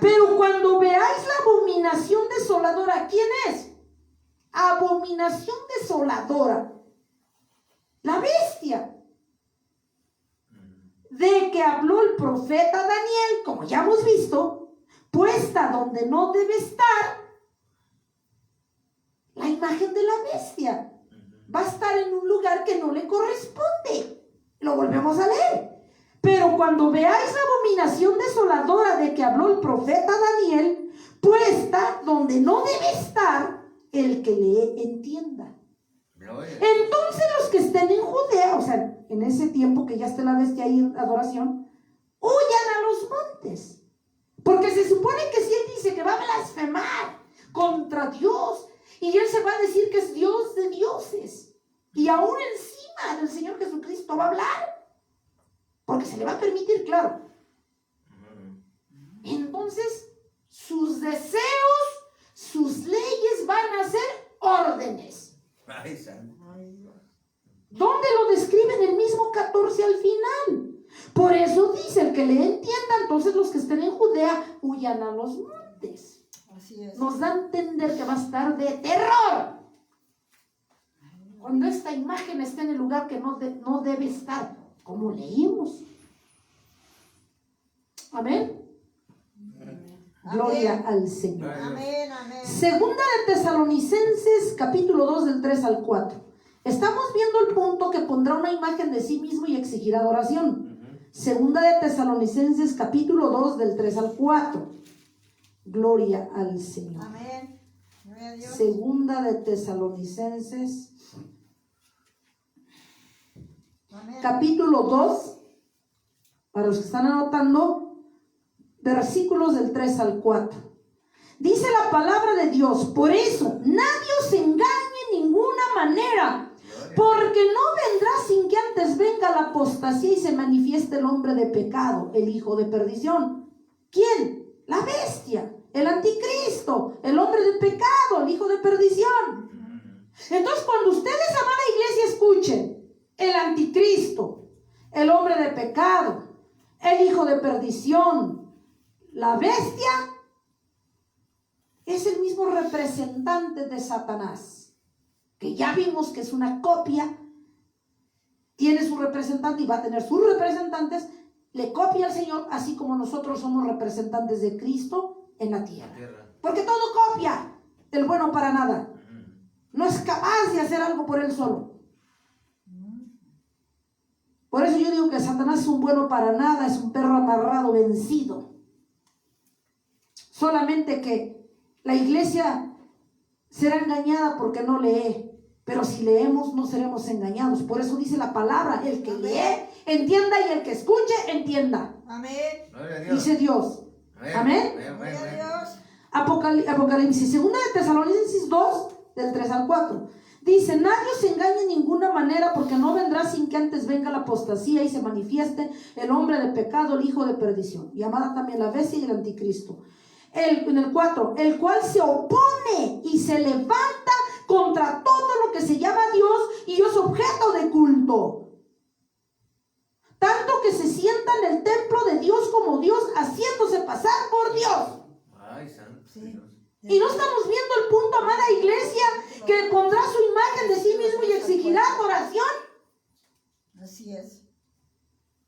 Pero cuando veáis la abominación desoladora, ¿quién es? Abominación desoladora. La bestia. De que habló el profeta Daniel, como ya hemos visto, puesta donde no debe estar, la imagen de la bestia va a estar en un lugar que no le corresponde. Lo volvemos a leer. Pero cuando veáis la abominación desoladora de que habló el profeta Daniel, puesta donde no debe estar, el que lee entienda. Gloria. Entonces los que estén en Judea, o sea, en ese tiempo que ya esté la bestia ahí en adoración, huyan a los montes. Porque se supone que si él dice que va a blasfemar contra Dios, y él se va a decir que es Dios de dioses, y aún encima del Señor Jesucristo va a hablar, porque se le va a permitir, claro. Entonces, sus deseos, sus leyes van a ser órdenes. Ay, santo. Ay, Dios. ¿Dónde lo describe en el mismo 14 al final? Por eso dice, el que le entienda, entonces los que estén en Judea huyan a los montes. Así es. nos da a entender que va a estar de terror. Cuando esta imagen está en el lugar que no debe estar, como leímos. Amén. Gloria al Señor. Amén, amén. Segunda de Tesalonicenses, capítulo 2, del 3 al 4. Estamos viendo el punto que pondrá una imagen de sí mismo y exigirá adoración. Segunda de Tesalonicenses, capítulo 2, del 3 al 4. Gloria al Señor. Amén. Gloria a Dios. Segunda de Tesalonicenses, Amén. capítulo 2, para los que están anotando, versículos del 3 al 4. Dice la palabra de Dios: por eso nadie os engañe en ninguna manera, porque no vendrá sin que antes venga la apostasía y se manifieste el hombre de pecado, el hijo de perdición. ¿Quién? La bestia, el anticristo, el hombre de pecado, el hijo de perdición. Entonces, cuando ustedes, amada iglesia, escuchen el anticristo, el hombre de pecado, el hijo de perdición, la bestia, es el mismo representante de Satanás, que ya vimos que es una copia, tiene su representante y va a tener sus representantes, le copia al Señor, así como nosotros somos representantes de Cristo en la tierra. Porque todo copia, el bueno para nada. No es capaz de hacer algo por él solo. Por eso yo digo que Satanás es un bueno para nada, es un perro amarrado, vencido. Solamente que la iglesia será engañada porque no lee. Pero si leemos no seremos engañados. Por eso dice la palabra: el que lee, entienda, y el que escuche, entienda. Amén. Dice Dios. Amén. Gloria a Dios. Apocalipsis, segunda de Tesalonicenses 2, del 3 al 4. Dice: nadie os engañe en ninguna manera, porque no vendrá sin que antes venga la apostasía y se manifieste el hombre de pecado, el hijo de perdición, llamada también la bestia y el anticristo. En el 4, el cual se opone y se levanta contra todo lo que se llama Dios y es objeto de culto, tanto que se sienta en el templo de Dios como Dios, haciéndose pasar por Dios. Ay, santo Sí. Dios. Y no estamos viendo el punto, amada iglesia, que pondrá su imagen de sí mismo y exigirá adoración, Así es.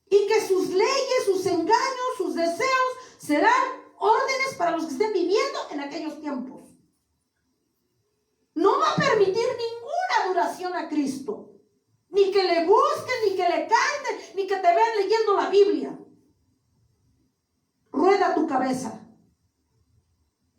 y que sus leyes, sus engaños, sus deseos serán órdenes para los que estén viviendo en aquellos tiempos. No va a permitir ninguna adoración a Cristo, ni que le busquen, ni que le canten, ni que te vean leyendo la Biblia. Rueda tu cabeza.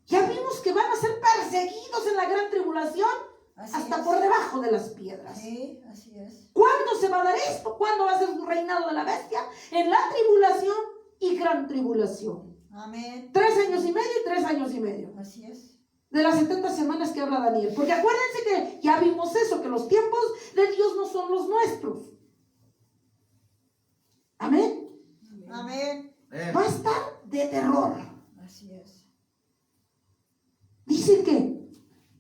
Ya vimos que van a ser perseguidos en la gran tribulación, Así hasta es. por debajo de las piedras. Sí, así es. ¿Cuándo se va a dar esto? ¿Cuándo va a ser un reinado de la bestia? En la tribulación y gran tribulación. Amén. 3 años y medio y 3 años y medio. Así es. De las 70 semanas que habla Daniel. Porque acuérdense que ya vimos eso, que los tiempos de Dios no son los nuestros. Amén. Amén. Va a estar de terror. Así es. Dice que,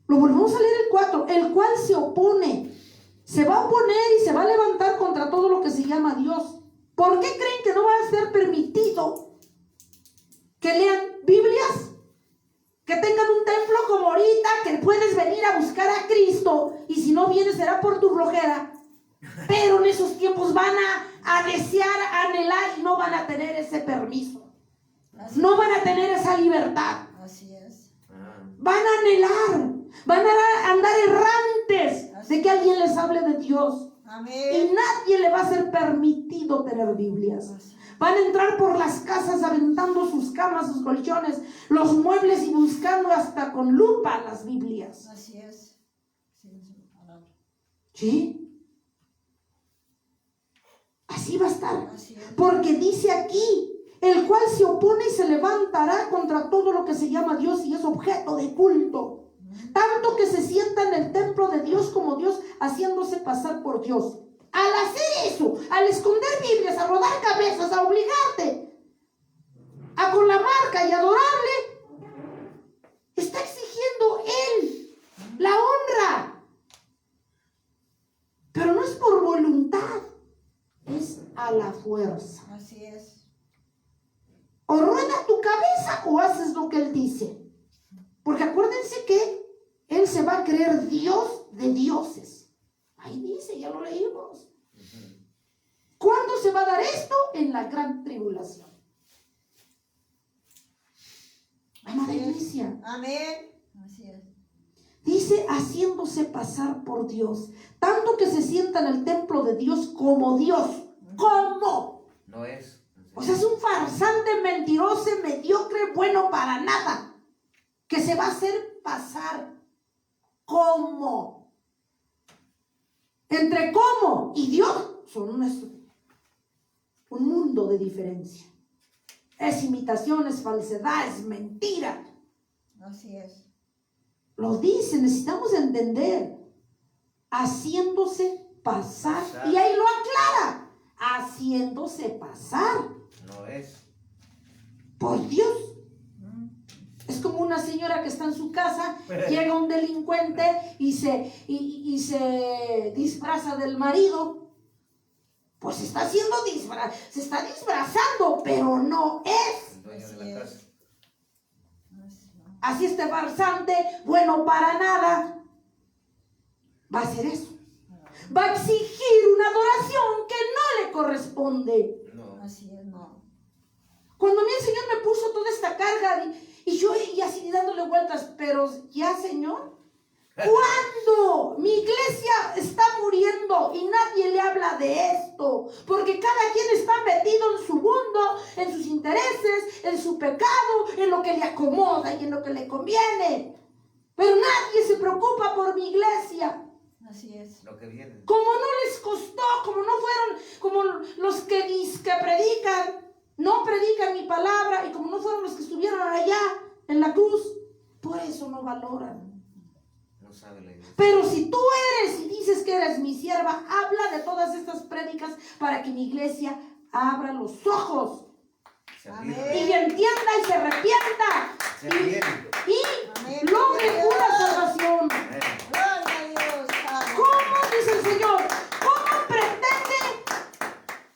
lo volvemos a leer el 4, el cual se opone, se va a oponer y se va a levantar contra todo lo que se llama Dios. ¿Por qué creen que no va a ser permitido que lean Biblias? Que tengan un templo como ahorita, que puedes venir a buscar a Cristo, y si no vienes será por tu flojera. Pero en esos tiempos van a desear, a anhelar, y no van a tener ese permiso. No van a tener esa libertad. Así es. Van a anhelar, van a andar errantes de que alguien les hable de Dios. Y Amén. nadie le va a ser permitido tener Biblias. Así es. Van a entrar por las casas aventando sus camas, sus colchones, los muebles, y buscando hasta con lupa las Biblias. Así es. Sí, es una palabra. ¿Sí? Así va a estar. Así es. Porque dice aquí: el cual se opone y se levantará contra todo lo que se llama Dios y es objeto de culto, tanto que se sienta en el templo de Dios como Dios, haciéndose pasar por Dios. Al hacer eso, al esconder Biblias, a rodar cabezas, a obligarte a con la marca y adorarle, está exigiendo él la honra. Pero no es por voluntad, es a la fuerza. Así es. O rueda tu cabeza o haces lo que él dice. Porque acuérdense que él se va a creer Dios de dioses. Ahí dice, ya lo leímos. ¿Cuándo se va a dar esto? En la gran tribulación. Amada iglesia. Amén. Así es. Dice, haciéndose pasar por Dios. Tanto que se sienta en el templo de Dios como Dios. ¿Cómo? No es. O sea, es un farsante, mentiroso, mediocre, bueno para nada. Que se va a hacer pasar. ¿Cómo? Entre cómo y Dios son un mundo de diferencia. Es imitación, es falsedad, es mentira. Así es. Lo dice, necesitamos entender. Haciéndose pasar. Y ahí lo aclara. Haciéndose pasar No es. por Dios. Es como una señora que está en su casa, llega un delincuente y se disfraza del marido. Pues se está disfrazando, pero no es. El dueño Así de la es. casa. Así este farsante, bueno para nada, va a hacer eso. Va a exigir una adoración que no le corresponde. No. Así es, no. Cuando a mí el Señor me puso toda esta carga y yo y así dándole vueltas, pero ya, Señor, ¿cuándo mi iglesia está muriendo y nadie le habla de esto? Porque cada quien está metido en su mundo, en sus intereses, en su pecado, en lo que le acomoda y en lo que le conviene. Pero nadie se preocupa por mi iglesia. Así es. Lo que viene. Como no les costó, como no fueron como los que predican, no predican mi palabra, y como no fueron los que estuvieron allá en la cruz, por eso no valoran. No sabe la iglesia. Pero si tú eres y dices que eres mi sierva, habla de todas estas prédicas para que mi iglesia abra los ojos Amén. y entienda y se arrepienta Se viene. y Amén. logre una salvación. Amén. Gloria a Dios. Amén. ¿Cómo? Dice el Señor.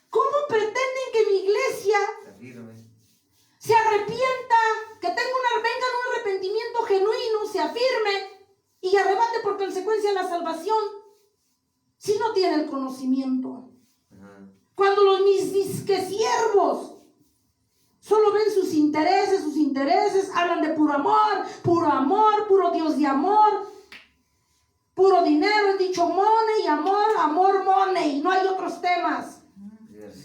¿Cómo pretenden que mi iglesia Se firme. se arrepienta, que venga un arrepentimiento genuino, se afirme y arrebate por consecuencia la salvación si no tiene el conocimiento? Ajá. Cuando mis disque siervos solo ven sus intereses, hablan de puro amor, puro Dios de amor, puro dinero, he dicho money, amor, money, no hay otros temas.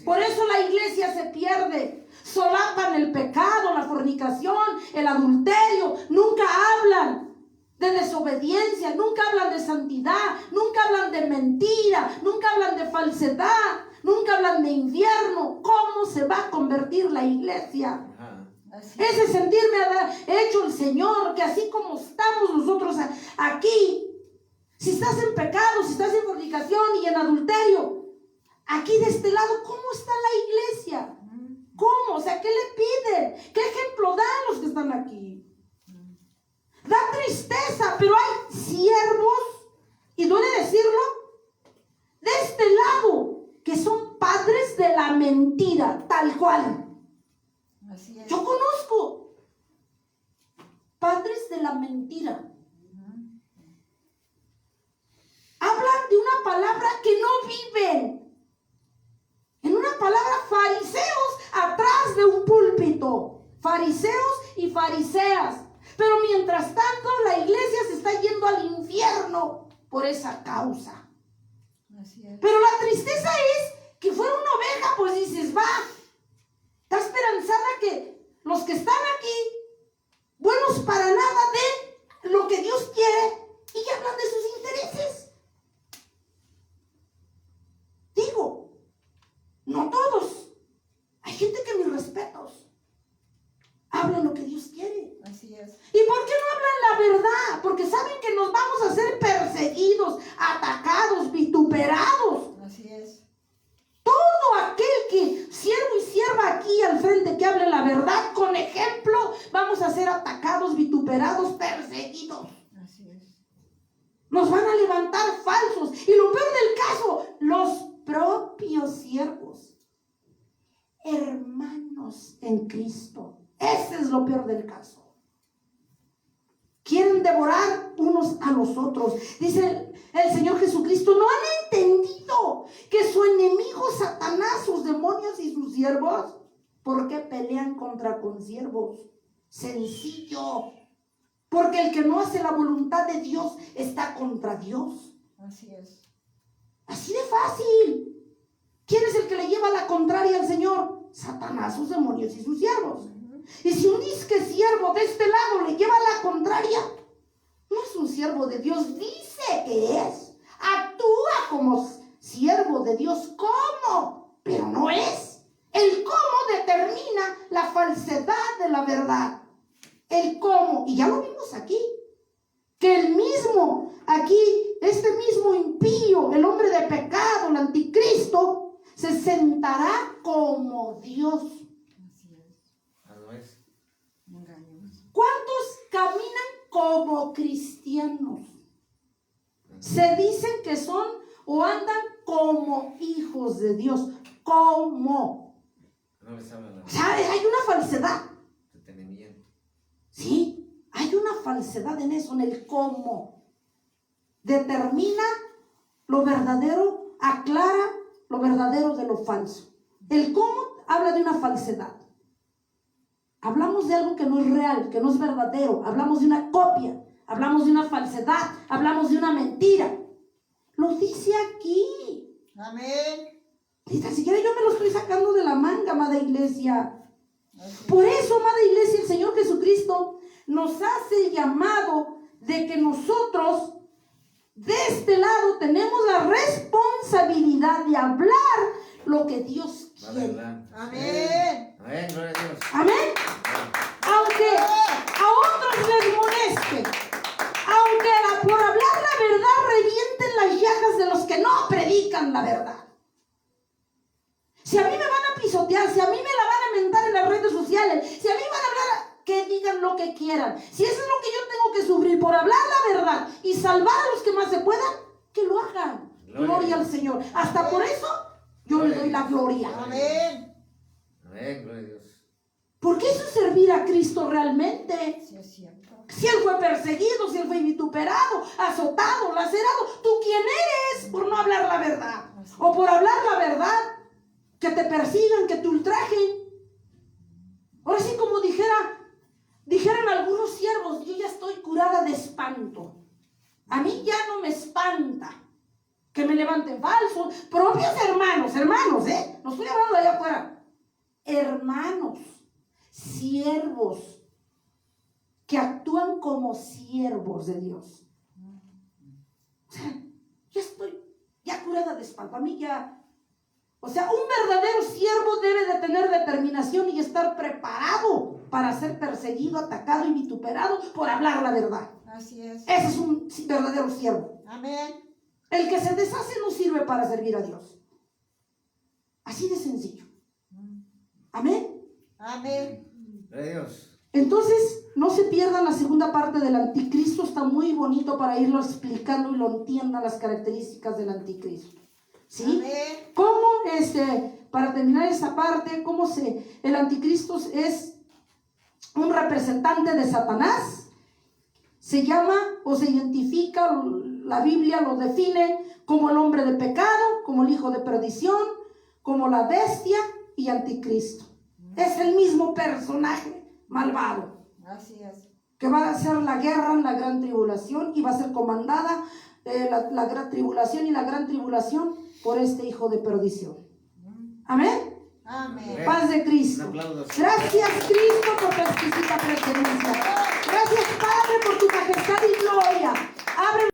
Por eso la iglesia se pierde. Solapan el pecado, la fornicación, el adulterio. Nunca hablan de desobediencia, nunca hablan de santidad, nunca hablan de mentira, nunca hablan de falsedad, nunca hablan de infierno. ¿Cómo se va a convertir la iglesia? Ajá. Así es. Ese sentir me ha hecho el Señor, que así como estamos nosotros aquí, si estás en pecado, si estás en fornicación y en adulterio, aquí de este lado, ¿cómo está la iglesia? ¿Cómo? O sea, ¿qué le piden? ¿Qué ejemplo dan los que están aquí? Da tristeza, pero hay siervos, y duele decirlo, de este lado, que son padres de la mentira, tal cual. Así es. Yo conozco padres de la mentira. Hablan de una palabra que no viven. En una palabra, fariseos atrás de un púlpito. Fariseos y fariseas. Pero mientras tanto, la iglesia se está yendo al infierno por esa causa. Así es. Pero la tristeza es que fuera una oveja, pues dices, va. Está esperanzada que los que están aquí, buenos para nada, den lo que Dios quiere y hablan de sus intereses. Digo, no todos. Hay gente que mis respetos hablan lo que Dios quiere. Así es. ¿Y por qué no hablan la verdad? Porque saben que nos vamos a ser perseguidos, atacados, vituperados. Así es. Todo aquel que, siervo y sierva aquí al frente, que hable la verdad con ejemplo, vamos a ser atacados, vituperados, perseguidos. Así es. Nos van a levantar falsos. Y lo peor del caso, los propios siervos, hermanos en Cristo. Ese es lo peor del caso. Quieren devorar unos a los otros. Dice el Señor Jesucristo, ¿no han entendido que su enemigo Satanás, sus demonios y sus siervos, por qué pelean contra consiervos? Sencillo. Porque el que no hace la voluntad de Dios está contra Dios. Así es. Así de fácil. ¿Quién es el que le lleva la contraria al Señor? Satanás, sus demonios y sus siervos. Y si un disque siervo de este lado le lleva la contraria, no es un siervo de Dios, dice que es. Actúa como siervo de Dios, ¿cómo? Pero no es. El cómo determina la falsedad de la verdad. El cómo, y ya lo vimos aquí, que el mismo, aquí, este mismo impío, el hombre de pecado, el anticristo, se sentará como Dios. Así es. No es. Engaños. ¿Cuántos caminan como cristianos? Se dicen que son o andan como hijos de Dios. ¿Cómo? No les habla la O sea, hay una falsedad. detenimiento. Sí, hay una falsedad en eso, en el cómo. Determina lo verdadero, aclara lo verdadero de lo falso. El cómo habla de una falsedad. Hablamos de algo que no es real, que no es verdadero. Hablamos de una copia, hablamos de una falsedad, hablamos de una mentira. Lo dice aquí. Amén. Ni tan siquiera yo me lo estoy sacando de la manga, amada iglesia. Así Por eso, amada iglesia, el Señor Jesucristo nos hace el llamado de que nosotros de este lado tenemos la responsabilidad de hablar lo que Dios Va a quiere. verdad. Amén. Amén, gloria a Dios. Amén. Aunque a otros les moleste, aunque por hablar la verdad revienten las llagas de los que no predican la verdad. Si a mí me van a pisotear, si a mí me la van a mentar en las redes sociales, si a mí van a hablar, que digan lo que quieran. Si eso es lo que yo tengo que sufrir por hablar la verdad y salvar a los que más se puedan, que lo hagan. Gloria al Señor. Hasta por eso yo le doy la gloria. Amén. Amén, gloria a Dios. Porque eso es servir a Cristo realmente. Sí, es cierto. Si Él fue perseguido, si Él fue vituperado, azotado, lacerado, ¿tú quién eres por no hablar la verdad? O por hablar la verdad, que te persigan, que te ultrajen. Ahora sí, como dijeran algunos siervos, yo ya estoy curada de espanto. A mí ya no me espanta que me levanten falsos, propios hermanos, no estoy hablando de allá afuera, hermanos, siervos, que actúan como siervos de Dios. O sea, ya estoy ya curada de espanto, a mí ya. O sea, un verdadero siervo debe de tener determinación y estar preparado para ser perseguido, atacado y vituperado por hablar la verdad. Así es. Ese es un verdadero siervo. Amén. El que se deshace no sirve para servir a Dios. Así de sencillo. Amén. Amén. Gloria a Dios. Entonces, no se pierdan la segunda parte del anticristo. Está muy bonito para irlo explicando y lo entiendan las características del anticristo. ¿Sí? Amén. ¿Cómo, para terminar esta parte, el anticristo es un representante de Satanás? Se llama o se identifica, la Biblia lo define como el hombre de pecado, como el hijo de perdición, como la bestia y anticristo. Es el mismo personaje malvado Así es. que va a hacer la guerra en la gran tribulación y va a ser comandada la gran tribulación y la gran tribulación por este hijo de perdición. Amén. Amén. Paz de Cristo. Un aplauso. Gracias, Cristo, por tu exquisita presencia. Gracias, Padre, por tu majestad y gloria.